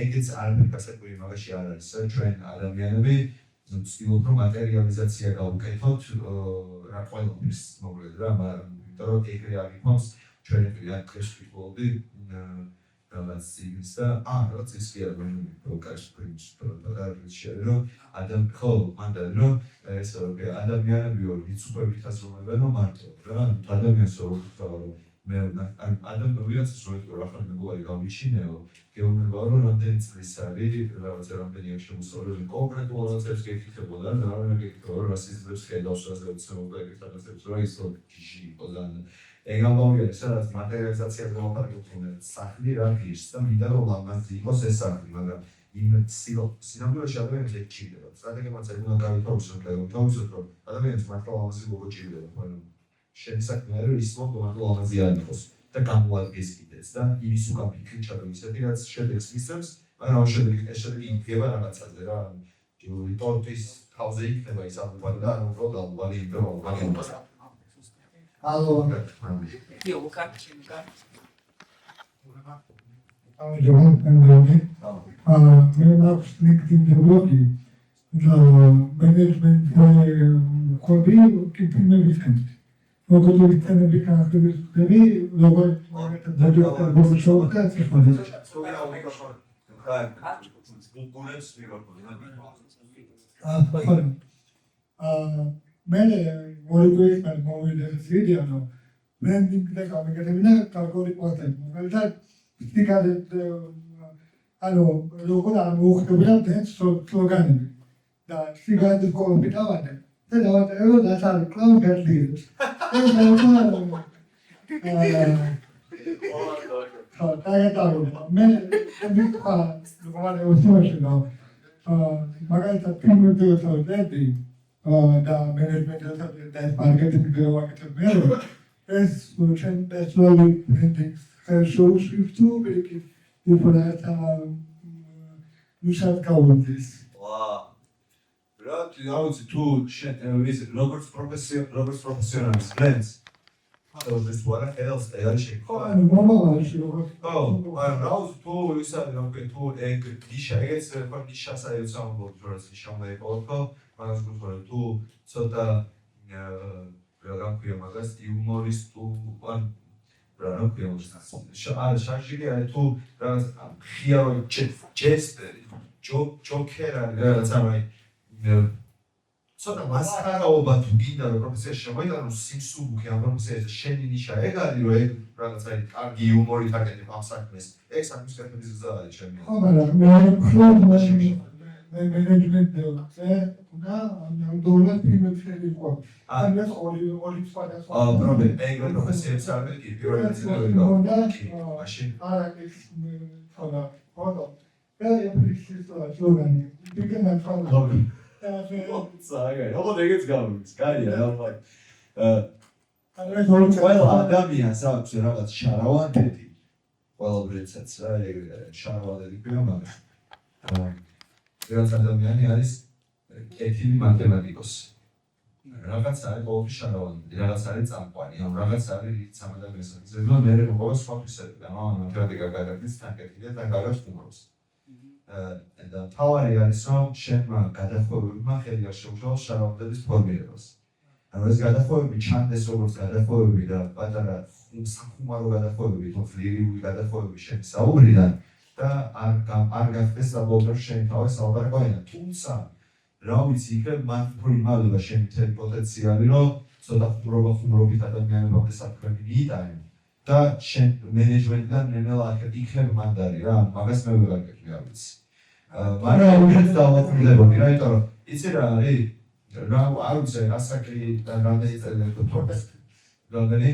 ეგეც არაფერი გასაკვირი მაგაში არ არის ჩვენ ადამიანები ვცდილობთ რომ მატერიალიზაცია გავუკეთოთ რა ყველაფერს მოგვიყვება რა მაგრამ იმიტომ რომ ეგრე არ იქნას ჩვენი დღეს ვიყოლდი რაღაც ის და რაღაც ის კი არ პროკაშ პრინციპი რომ ხო მანდა რომ ეს ადამიანები ვიც უკვე ვითაზრებენ რომ მარტო რა ადამიანს რო მე ადამიანს რო ახლა მეგობარი გამიჩინეო გეუბნება რომ რამდენი წლის არის რაღაც რამდენია შემოსავლელი კონკრეტულად ეს გეკითხებოდა და რა გეკითხება რომ რასიზმს ხედავს რასიზმს მოგეკითხებს რა ის ჯიში იყო და ეგ ამბავია სადაც მატერიალიზაცია გამოვაკეთოთ სახლი რა გის და მინდა რომ ლამაზი იყოს ეს სახლი მაგრამ იმ სინამდვილეში ადამიანებს ეგ ჭირდება სტრატეგიებაც ეგ უნდა გავითვალისწინოთ რომ ადამიანებს მართლა ლამაზი როგორ ჭირდება მაგრამ შენ საქმე არის ის რომ მართლა ლამაზი არ იყოს და გამოადგეს კიდეც და იმის უკან ფიქრი ჩადო ისეთი რაც შედეგს მისცემს მაგრამ ამ შედეგი იქნება რაღაცაზე რა ტორტის თავზე იქნება ის ალბათ და უბრალოდ ალბათ იქნება მაგალითად ალო იო უკარჩინკა მე მაქვს LinkedIn ბლოგი და მენეჯმენტ კოდი კიპინების კანტი როგორც ვიტანები ხარდები როგორ დაჯერა ბოლშოვა და ეს ხო მე მოიგეთ მოვიდეთ ვიდეო ბრენდინგ და გამიგებინა კარგული პორტალი მაგალითად სიგარეთ ანუ როგორ არ მოუხდებოდა ეს სლოგანები და სიგარეტის კოლომი დავადე და დავატევო და სარი კლავ გერდიებს მე ვიქვა როგორ უსმენო მაგალითად ფილმები და მენეჯმენტი და მარკეტინგი ვაკეთებ ეს ჩვენ პერსონალი ბრენდინგ ხელშეუს თუ ვიკი უბრალოდ მუშაობ გავუძის Right, tu როგორც პროფესიონალის ბრენდს ეს ვარა ელს ეაში ანუ მომავალში როგორ თუ ისა რომ თუ ეგ ნიშა ეგეც ხო ნიშას აიოცავ როგორც შამეყოლო მაგას გქონდა თუ ცოტა რა ქვია მაგას იუმორისტულ ან რა ქვია შარჟილი არის თუ რაღაც ხიარო ჯესტერი ჯოკერა რაღაც ამაი ცოტა მასხარაობა თუ გინდა რომ პროფესიაში შემოიტანო რომ სიმსუბუქი ამ პროფესიაში შენი ნიშა ეგ არის რომ ეგ რაღაც აი კარგი იუმორით აკეთებ ამ საქმეს ეგ საქმის კეთების გზა არის ჩემი ხო მაგრამ მე მენეჯმენტი და ნამდვილად ფილმებში იყო ან ეს ორი სხვადასხვა პრობლემა ეგ პროფესიებს არ მეკი პირველად მაშინ არა ეს ხო და ეს სლოგანი ბიგენ ახლა აბა ეგეც გამიგს, კაია, აბა. ყველა ადამიანს აქვს რაღაც შარავანტეთი. ყველა ბრენდსაც რა, ეგ შარავანტეთი ქვია მაგას. რაღაც ადამიანი არის კეთილი მათემატიკოსი. რაღაც არის ყოველთვის შარავანტეთი, რაღაც არის წამყვანი, ან რაღაც არის სამადამიას. ზოგადად მე როგორ სხვა ფისები, ანუ მათემატიკა გადაგდის თან კეთილია და გადაგას ხუმრობს. და თავარი არის რომ შენმა გადახვევებმა ხელი არ შეუშალოს შარავანტების ფორმირებას. ანუ ეს გადახვევები ჩანდეს როგორც გადახვევები და პატარა სახუმარო გადახვევები, თუ ლირიული გადახვევები შენი საუბრიდან და არ გახდეს საბოლოო შენი თავის საუბარია. თუმცა რა ვიცი, იქნებ მან პრიმალობა შენი თელი პოტენციალი, რომ ცოტა ხუმრობით ადამიანებამდე საქმეები მიიტანენ და შენ მენეჯმენტიდან ნელა იქნებ მანდარი რა, მაგას მე ვერ გაკეთე არ ვიცი. მაგრამ უბრალოდ დავაფრინდებოდი რა, იმიტომ რომ იცი რა არის რა არ ვიცი ასაკი და რამდენი წელი პროფესია რამდენი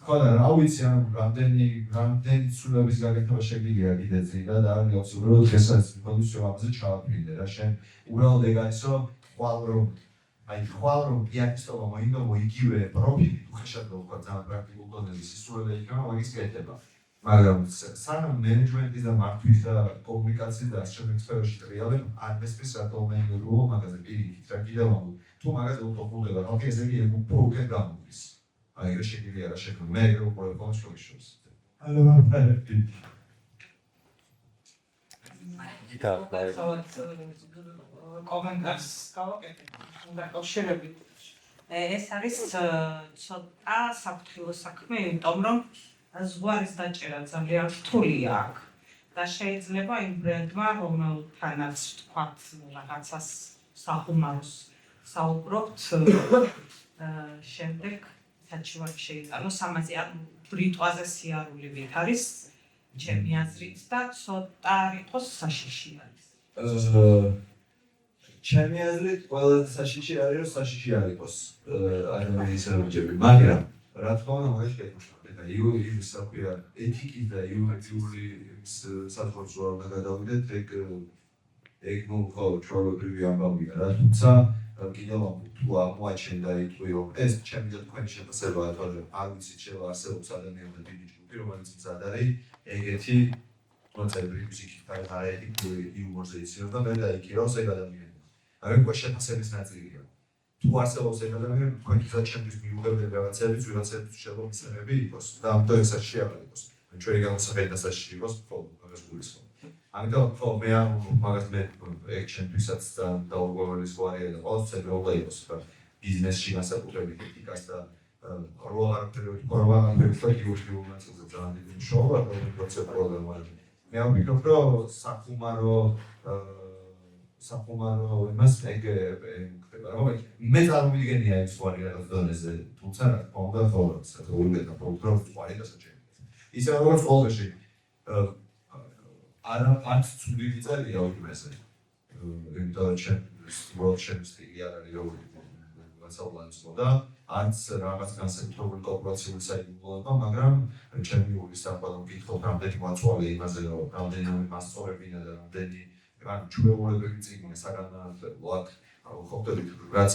ხო და რა ვიცი ან რამდენი ცვლილების გაკეთება შეგიძლია კიდეც და არ აქვს უბრალოდ ესეც პოზიციო ამაზე ჩავაფრინდე რა შენ უბრალოდ ეგ არის რომ ხვალ რომ პიანისტობა მოინდომო იგივე პროფილი თუ ხეშად ვქვა ძალიან პრაქტიკულ დონეზე სისულელე იქნება მაგის კეთება მაგრამ სანამ მენეჯმენტის და მართვის და კომუნიკაციის და შემდგომ სფეროში რეალებ არ მესმის რატომ მეინგრუო მაგაზე პირიქით რა კიდევ ამბობ თუ მაგაზე უპროფუნდება ხალხი ესე იგი ეგ უფრო გამოდის აი რა შეგიძლია რა შექმნა მე ეგ უფრო კონსტრუქციოს ალო გიტარ კომენტარს გავაკეთე უნდა კავშირებით ეს არის ცოტა საფრთხილო საქმე იმიტომ რომ ზღვარის დაჭერა ძალიან რთულია აქ და შეიძლება იმ ბრენდმა რომელთანაც ვთქვათ რაღაცას სახუმაროს საუბრობთ შემდეგ საჩივარი შეიტანოს ამაზე ან ბრიტყვაზე სიარულებით არის ჩემი აზრით და ცოტა რიყოს საშიში არის ჩემი აზრით ყველაზე საშიში არის რომ საშიში არ იყოს ადამიანის როჯები მაგრამ რა თქმა უნდა მაგაში გეკითხა და ის საქმეა ეთიკის და იურიდიული საზღვარგარეთ უნდა გადავიდეთ ეგ ნუ ხო ჩვეულებრივი ამბავია რა თუმცა კიდევ თუ აღმოაჩენდა იტყვიო ეს ჩემი და თქვენი შეფასებაა თორემ არ ვიცით შევა არსებობს ადამიანთა დიდი ჯგუფი რომელიც მზად არის ეგეთი კონცეფტი მუსიკის გარეთ იუმორზე იცინოს და მე დაიკირავს ეგ ადამიანი აი უკვე შეფასების ნაწილია თუ არსებობს ეგ ადამიანი თქვენ გიძათ ჩემთვის მიუღებელი რაღაცებიც ვიღაცების შემომწმები იყოს და ამიტომ ესაც შეაყარ იყოს ჩვენი გამოსახელი დასაშიში იყოს ხო მაგას გულისხმობ ამიტომ ხო მე ამ მაგას მე ეგ ჩემთვისაც დაუგებელი ზღვარია და ყოველთვის მეუღლა იყოს რა ბიზნესში განსაკუთრებით ეთიკას და როლარფერს და იურიდიულ ნაწილზე ძალიან დიდი მშობა პროცესი პრობლემა მე ვფიქრობ რომ სახუმარო იმას ეგ ხდება რომ მე წარმოვიდგენია ეს ზღვარი რაღაც დონეზე თუმცა რა თქმა უნდა ხო საერთოდ და პროგრამის ზღვარი დასაჩენია ისე როგორც ყოველში არც ცუდილი წერია უკმეზე. იმიტომ რომ World Champions League არ არის როგორი გასავლანცო და არც რაღაც განსაკუთრებული კორპორაციული საერთაშორისო, მაგრამ ჩემპიონი საფეხბურთო კითხვა რამდენი მაწვავე იმაზე რომ რამდენი მასწორებინა და რამდენი ან ჩვეულებრივი წიგნი საგანმანათლებლო ხოხტები რაც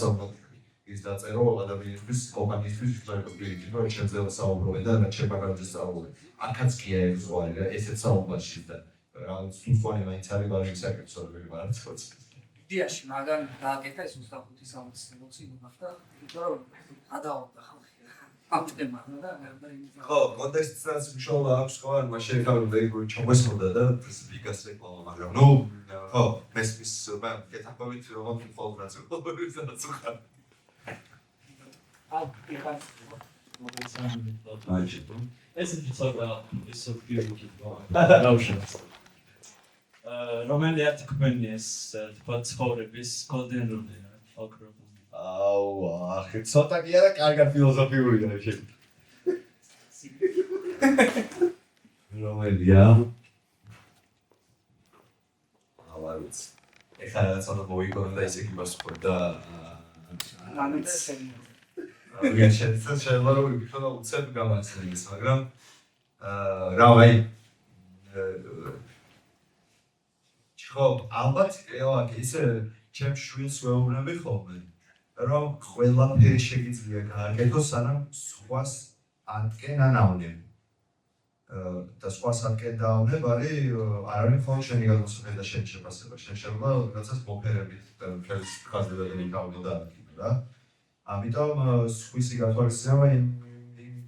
ის დაწერო ადამიანისთვის კომპანიისთვის ისტორიულ რომ შეიძლება საუბრობენ და რაც შემაგარდეს საუბრობენ. აქაც კი არის ზღვარი რა ესეც საუბარში და რაღაც სულფონი მაინც არის ბარემ საკითხები მართ ხოც. იდეაში მაგან დააკეთა ეს 25 საუკუნის ციგნი ხა იმიტომ რომ ადაობდა ხალხი ამ თემას და ხო, კონტექსტსაც მშოლა აქვს ხო, ან მაშინ შეიძლება ჩამოსმოდა და ბიგას რეკლამა, მაგრამ ნუ ხო, მესმის კეთახობით რომ ფოლდრაც ყოველდღიურად ხარ. ესეთი ცოტა ისო ბიურგი დაუშავს. რომელი ათქმენი ეს თქვა ცხოვრების golden rule ოქრო. აუ, ახი ცოტა კი არა, კარგად ფილოსოფიურია შენ. რომელია? ავარიც. ეხლა ცოტა მოიგონა და ისე გიბასხო და igen, შეიძლება რომ ვიქნა უცებ გამაცდილდეს, მაგრამ რა ვაი ხო, ალბათ ისე ჩემს შვილს ვეუბნები ხოლმე, რომ ყველაფერი შეგიძლია გააკეთოს, სანამ სხვას ატკენ ან ავნებ. და სხვას ატკენ და ავნებ არის არ არის მხოლოდ შენი გადმოსახება და შენი შეფასება, შენ შეიძლება რაღაცას მოფერებით და ხელს ხაზებად მიკავდო და რა. ამიტომ სხვისი გათვალისწინება იმ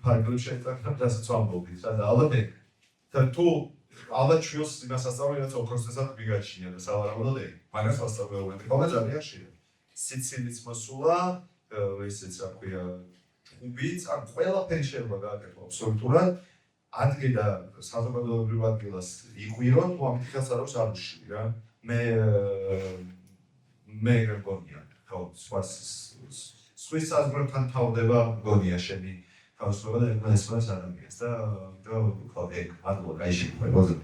ფარგლებში შეიძლება რასაც ვამბობთ და ალბათ და თუ ალბათ შვილს იმას ასწავლე რაც ოქროსთესად მიგაჩნია და სავარაუდოდ მაგას ასწავლეობენ ხოლმე ძალიან ხშირად სიცილიც მოსულა ესეც რა ქვია უბიც ან ყველაფერი შეიძლება გააკეთო აბსოლუტურად ადგე და საზოგადოებრივ ადგილას იყვიროთ თუ ამით ხალხს არ აქვს არ უშლი რა მე გონია ხო სვის საზღვრებთან თავდება გონია შენი თავისუფლება და ეკმესმას ადამიანს და ხო ეგ მადლობა კაიში ყველაზე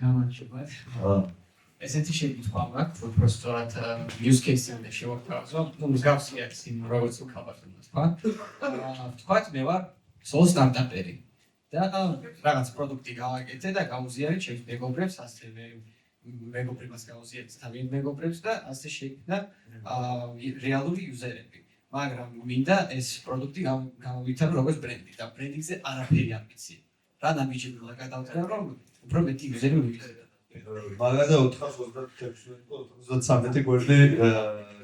გამარჯობათ. ესეთი შეკითხვა მაქვს, უფრო სწორად use case-ამდე შევაფასო. ნუ მსგავსი არის იმ როგორც ვქავართ თქვა. თქვათ მე ვარ solo startup-ერი და რაღაც პროდუქტი გავაკეთე და გავუზიარეთ ჩემს მეგობრებს, ასევე მეგობრებს გავუზიარეთ თავიანთ მეგობრებს და ასე შეიქმნა რეალური იუზერები. მაგრამ მინდა ეს პროდუქტი გამოვითავო როგორც ბრენდი და ბრენდინგზე არაფერი არ ვიცი. რა ნაბიჯებია გადავწერე რომ უფრო მეტი იუზერი მივიღეთ. მაგაზე 426-423 გვერდი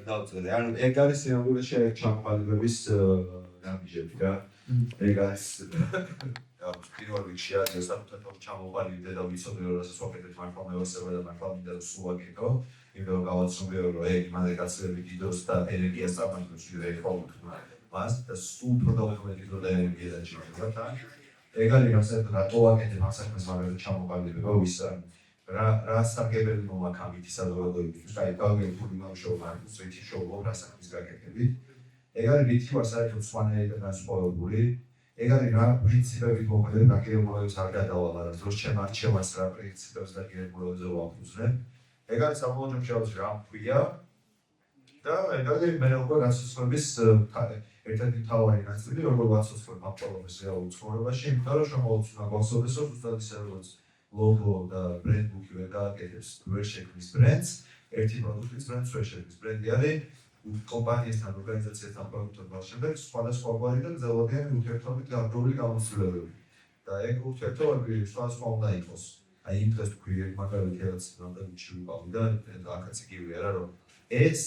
დავწერე. ანუ ეგ არის სინამდვილეში ჩამოყალიბების ნაბიჯები რა. ეგ არის პირველ რიგში არის საკუთარ ჩამოყალიბდა და ვიცოდი რომ რასაც ვაკეთებ მართლა მევასება და მართლა მინდა რომ სულ ვაკეთო. იმიტომ რომ გავაცნობია რომ ეგ მანდ გაცილებით დიდოს და ენერგიას წარმოადგენს რეფორმით. მას და სულ პროდუქტები დიდო და ენერგია დაჭირდება და ეგ არის რასაც რატო ვაკეთებ ამ საქმეს მაგაზე ჩამოყალიბება ვისან რა სარგებელი მომაქვს ამით საზოგადოებისთვის, აი გავგებული მამშობა, სვეტი შოვა, რა საქმის გაკეთებით. ეგ არის რითი ვარ საერთოდ სვანერი და განსხვავებული. ეგ არის რა პრინციპებით მოხდება და კერებულებს არ გადავალ არა დროს ჩემ არჩევანს რა პრინციპებს და კერებულებზე ვაფუძნებ. ეგ არის საბოლოო შემთხვევაში რა მქვია და ეგ არის მე უკვე განსაცდელობის ერთ-ერთი მთავარი ნაწილი, როგორ ვაცოცხლებ ამ პრობლემას რეალურ ცხოვრებაში, იმიტომ რომ შემოუცნა გასწორდეს რომ ზუსტად ისე როგორც logo და brand book-ი ვერ გააკეთებს ვერ შექმნის ბრენდს, ერთი პროდუქტის ბრენდს ვერ შექმნის. ბრენდი არის კომპანიასთან, ორგანიზაციასთან პროდუქტებთან შემდეგ სხვადასხვაგვარი და გრძელვადიანი ურთიერთობით დაგროვილი გამოცდილებები. და ეგ ურთიერთობები სხვადასხვა უნდა იყოს. აი იმ დღეს თქვი მაგალითად რაც რამდენიც ვიყავი და აქაც იგივე არა რომ ეს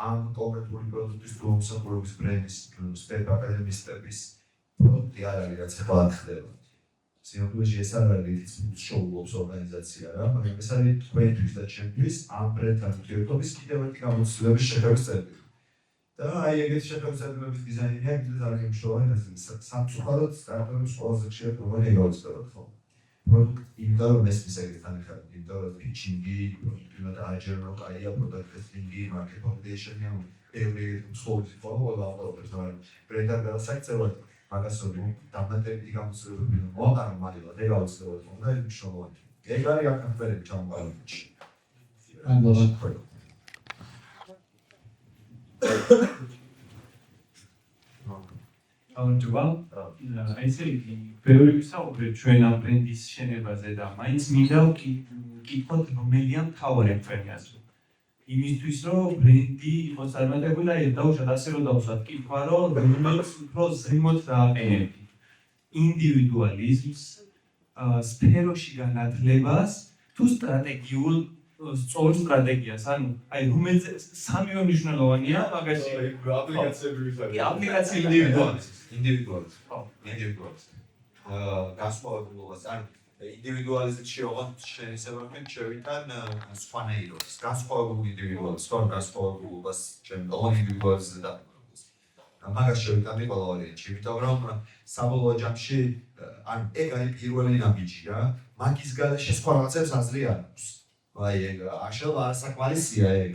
ამ კონკრეტული პროდუქტის თუ მსახურების ბრენდის სტეპ აკადემიის სტეპის პროდუქტი არ არის რაც ახლა ხდება. სინამდვილეში ეს არ არის შოულობს ორგანიზაცია რა, მაგრამ ეს არის თქვენთვის და ჩემთვის ამ ბრენდთან ურთიერთობის კიდევ ერთი გამოცდილების შეხების წერტილი. და აი ეგეთი შეხების წერტილების დიზაინია კიდევ ძალიან მნიშვნელოვანი სამწუხაროდ სტარტაპებს ყველაზე ხშირად როგორი ეგავწევთ ხო? პროდუქტი იმიტომ რომ მესმის ეგრეთთან ეხლა, იმიტომ რომ პიჩინგი, პროდუქტი და აჯერო, კაია პროდუქტ ტესტინგი, მარკეტ ოპტიმიზაცია, ბევრი მსხვილი ფორმულა აყოლებს, მაგრამ ბრენდთან გადასაკეთებლად მაგას რომ დამატებითი გამოცდილებები მოაყარო მაგალითად ეგ აუცილებლად უნდა ის მნიშვნელოვანი. ეგ არის აკმაყოფილებელი ჩამოყალიბებაში. ავანჯობა ესე იგი ბევრი ვისაუბრეთ ჩვენ ამ ბრენდის შენობაზე და მაინც მინდა ვკითხოთ რომელია მთავარი პრემიაზე. იმისთვის რომ ბრენდი იყოს წარმატებული და დაუშვათ ასე რომ დავუშვათ კითხვა რომ რომელიც უფრო ზემოთ დააყენებთ ინდივიდუალიზმს, სფეროში განათლებას თუ სტრატეგიულ სწორ სტრატეგიას, ანუ აი რომელზე სამივე მნიშვნელოვანია მაგაში აპლიკაციები ვიხარით. აპლიკაციები ინდივიდუალიზმი. ინდივიდუალიზმი. განსხვავებულობას, ანუ ინდივიდუალიზმში ოღონდ შესაბამისად შევიტან სხვანაირობას. განსხვავებული ინდივიდუალიზმი, სწორ განსხვავებულობას ჩვენ ოღონდ ინდივიდუალიზმზე დავყენებთ. მაგას შევიტანდი ყველა ვარიანტში, იმიტომ რომ საბოლოო ჯამში ანუ ეგ არის პირველი ნაბიჯი რა. მაგის გარეშე სხვა რაღაცებს აზრი არ აქვს. აი ეგ აღშელა არასაკმარისია ეგ.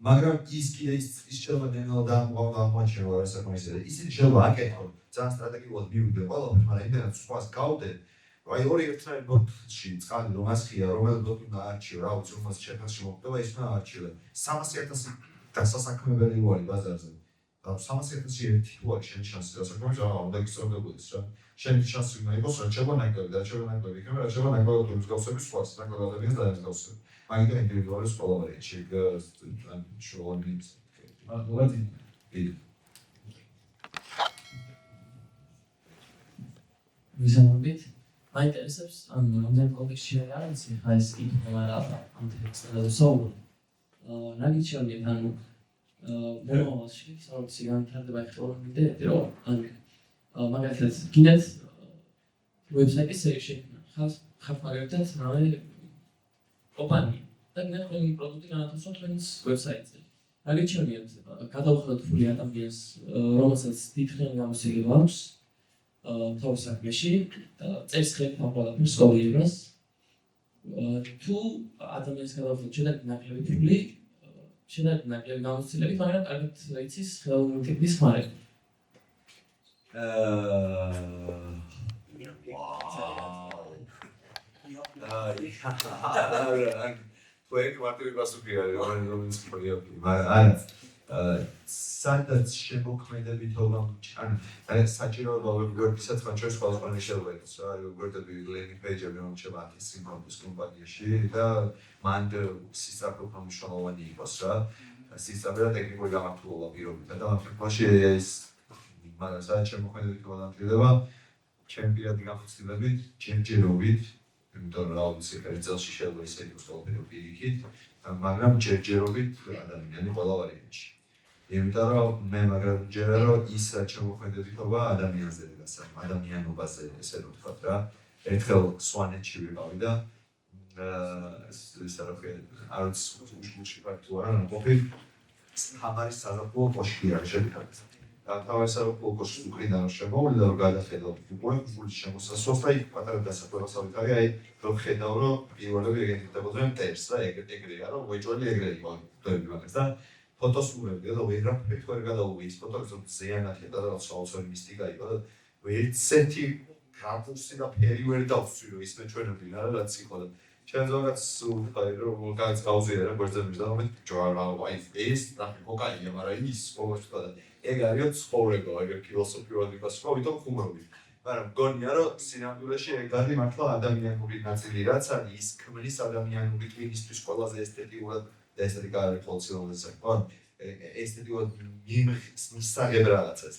მაგრამ ის კიდე ის შეიძლება ნელ აღმოჩნდება არასაკმარისია. ისინი შეიძლება აკეთონ ძალიან სტრატეგიულად მივიდე ყველაფერს, მაგრამ იმდენად სხვას გავდე. აი ორი ერთნაირ ბოტში წყალი რომ ასხია, რომელი ბოტი უნდა არჩიო, რა ვიცი, რომელსაც შეფასში მოხდება, ის უნდა არჩიო. 300,000 დასასაქმებელი ვარი ბაზარზე. 300,000-ში ერთი თუ არის შენ შანსი დასაქმებელს, რა უნდა გისწორდებოდეს რა. შენი შანსი უნდა იყოს, რა შეიძლება ნაკლები, რა შეიძლება ნაკლები იქნება, რა შეიძლება ნაკლები თუ მსგავსების სხვას, ნაკლებადების და მსგავსები. მაგით ინდივიდუალის ყველა ვარიანტში ან შოუნის. ვიზამობით მაინტერესებს ან რამდენ კონტექსტში არის ხა ეს კითხვა რა ამ ტექსტზე საუბრობ. ნაგიჩვენებთ ანუ მომავალში საერთოდ განვითარდება ეხლომდე რომ ან მაგალითად კიდეც ვებსაიტის შექმნა ხალხ მაგალითად რა ოპანი და ნახევარი პროდუქტი განათავსოთ თქვენს ვებსაიტზე. ნაგიჩვენებთ გადავხედოთ ფული ადამიანს რომელსაც დიდხანი გამოსაგება აქვს თავის საქმეში და წერს ხელით ამ ყველაფერს სწავლებას თუ ადამიანს გადავხედოთ შედარებით ნაკლები ფული შედარებით ნაკლები გამოცდილებით, მაგრამ კარგად იცის ხელოვნური ტიპის ხმარება. Twig მარტივი პასუხი არის, რომელიც პრიორიტეტია. სადაც შემოქმედებით ან საჭიროება ვებგვერდისაც მათ შორის ყველაფერი შეიძლება იყოს რა, ვებგვერდები ლენდინგ პეიჯები რომელიც შევა სიმბოლოს კომპანიაში და მან სისტემი მნიშვნელოვანი იყოს რა. სისტემი და ტექნიკური გამართულება პირობითად და ამ შემთხვევაში ეს მაგრამ სადაც შემოქმედებით განათლება ჩემი პირადი განხორციელებით, ჯერჯერობით იმიტომ რომ რა ვიცი, ერთ წელში შეიძლება ისე იყოს ყველაფერი პირიქით, მაგრამ ჯერჯერობით ადამიანი ყველა ვარიანტში. იმიტომ რომ მე მაგრამ ჯერა რომ ის რაც შემოქმედებითობა ადამიანზე ადამიანობაზე ესე რომ ვთქვათ რა. ერთხელ სვანეთში ვიყავი და ეს არ ვიცი უშუალოდ ფაქტი არა, ყოფილი ხამარის საზაფხულო კოშკი არის შევიტანეთ. თავის საზაფხულო კოშკის უკრიდან შემოვიდა რომ გადახედავ უკვე გულის შემოსასვლელს და იქ პატარა დასაკვირვებლად არის აი რომ ხედავ რომ პირველები ეგეთებოდნენ მტერს და ეგრეა რომ ვეჭველი ეგრე იყო დოები მაგას და ფოტოს უყურებდი და ვერაფერ ვერ გადავუვი ის ფოტოებს რომ ზიანათი და რაღაც საოცარი მისტიკა იყო და ვერცერთი გრაფუსი და ფერი ვერ დავსვი რომ ის მეჩვენებდი რა რაც იყო და ჩვენ ზოგადად ვთქვი რომ განს გავზიარე რა გვერდზე და მე ჯვარა აი ეს და კოკაინია მაგრამ ის ყოველთვის ვთქვა და ეგ არის ცხოვრება ეგ ფილოსოფიურად ვიფასო ვითომ ხუმრობი მაგრამ მგონია რომ სინამდვილეში ეგ არის მართლა ადამიანური ნაწილი რაც არის ის ქმნის ადამიანური ტვინისთვის ყველაზე ესთეტიურად და ესთეტიკა არის ფოლციოლოგიას ხო ესთეტიურად მისაღებ რაღაცას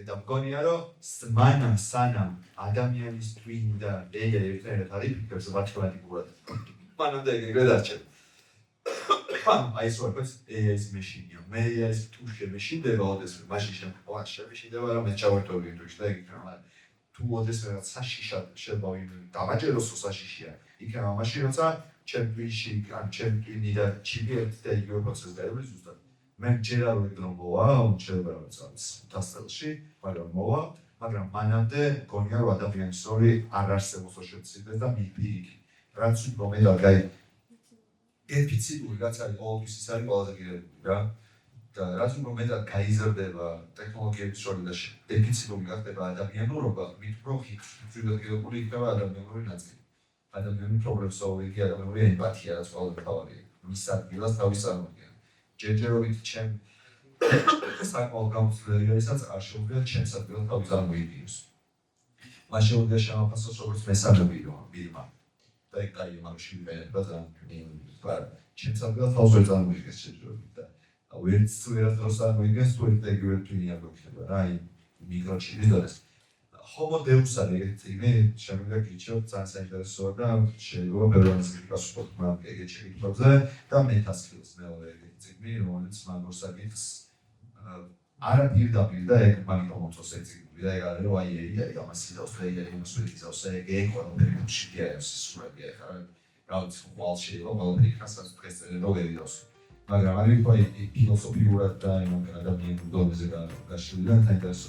და მგონია რომ სანამ ადამიანის ტვინი და ეგ ერთად არის ფიქრებს მათემატიკურად მანამდე ეგრე დარჩება აი ეს ვარქოს ეს მეშინია მე ეს თუ შემეშინდება ოდეს მაშინ შემეშინდება რომ მე ჩავერთობი თუში და იქნება თუ ოდეს რაღაც საშიშად შევავი დავაჭეროს საშიშია იქნება მაშინ როცა ჩემპიონში ან ჩემპიონი და ჩიპი ერთ და იგივე პროცესს დაევალოს ზუსტად მე ჯერა რომ ეგ რომ მოვა შეიძლება რაღაც 500 წელში მაგრამ მოვა მაგრამ მანამდე გონია რომ ადამიანის როლი არ არსებობს შეცდომას და მიპირიქი რაც უფრო მეტად გაი დეფიციტური რაც არის ყოველთვის ის არის ყველაზე გირებული რა და რაც უფრო მეტად გაიზრდება ტექნოლოგიების შორის და დეფიციტური გახდება ადამიანურობა, მით უფრო ხილგებული იქნება ადამიანური ნაწილი. ადამიანური პრობლემსოლვინგი კი ადამიანური ემპათია რაც ყველაზე მთავარია. მის ადგილას თავის წარმოდგენა. ჯერჯერობით ჩემ საკმაოდ გამოცდილებია ისაც არ შეუძლია ჩემს ადგილას თავის წარმოიდგინოს. მას შეუძლია შემაფასოს როგორც მესამე პირმა. და ეგ კაი მაგაში ვიყენებ და ჩემს ადგილას თავს ვერ წარმოიდგენს ჯერჯერობით და ვერც ვერასდროს წარმოიდგენს თუ ეგრევე თვინია გვექნება რა აი მიკროჩიპის დონეს. Homo Deus არის ეგეთი წიგნი, შემიძლია გიჩვენოთ ძალიან საინტერესოა და შეიძლება ბევრს გასვოთ მაგ ეგეთ შეკითხვებზე და მეტასკილს მეორე ეგეთი წიგნი, რომელიც მაგას საკითხს არა პირდაპირ და ეგ მაგიტომ მოწოს ეგ წიგნი და ეგ არის რომ აი აი ამას იდავს და აი იმას ვიგზავს ეგ ყველაფერი შეიარებს სრულია ხა რა ვიცი ყოველ შეიძლება ყველაფერი ხასაც დღეს წერილო ვერიდავს მაგრამ არის აი ფილოსოფიურად და იმ ადამიანურ დონეზე გაშლილი და საინტერესო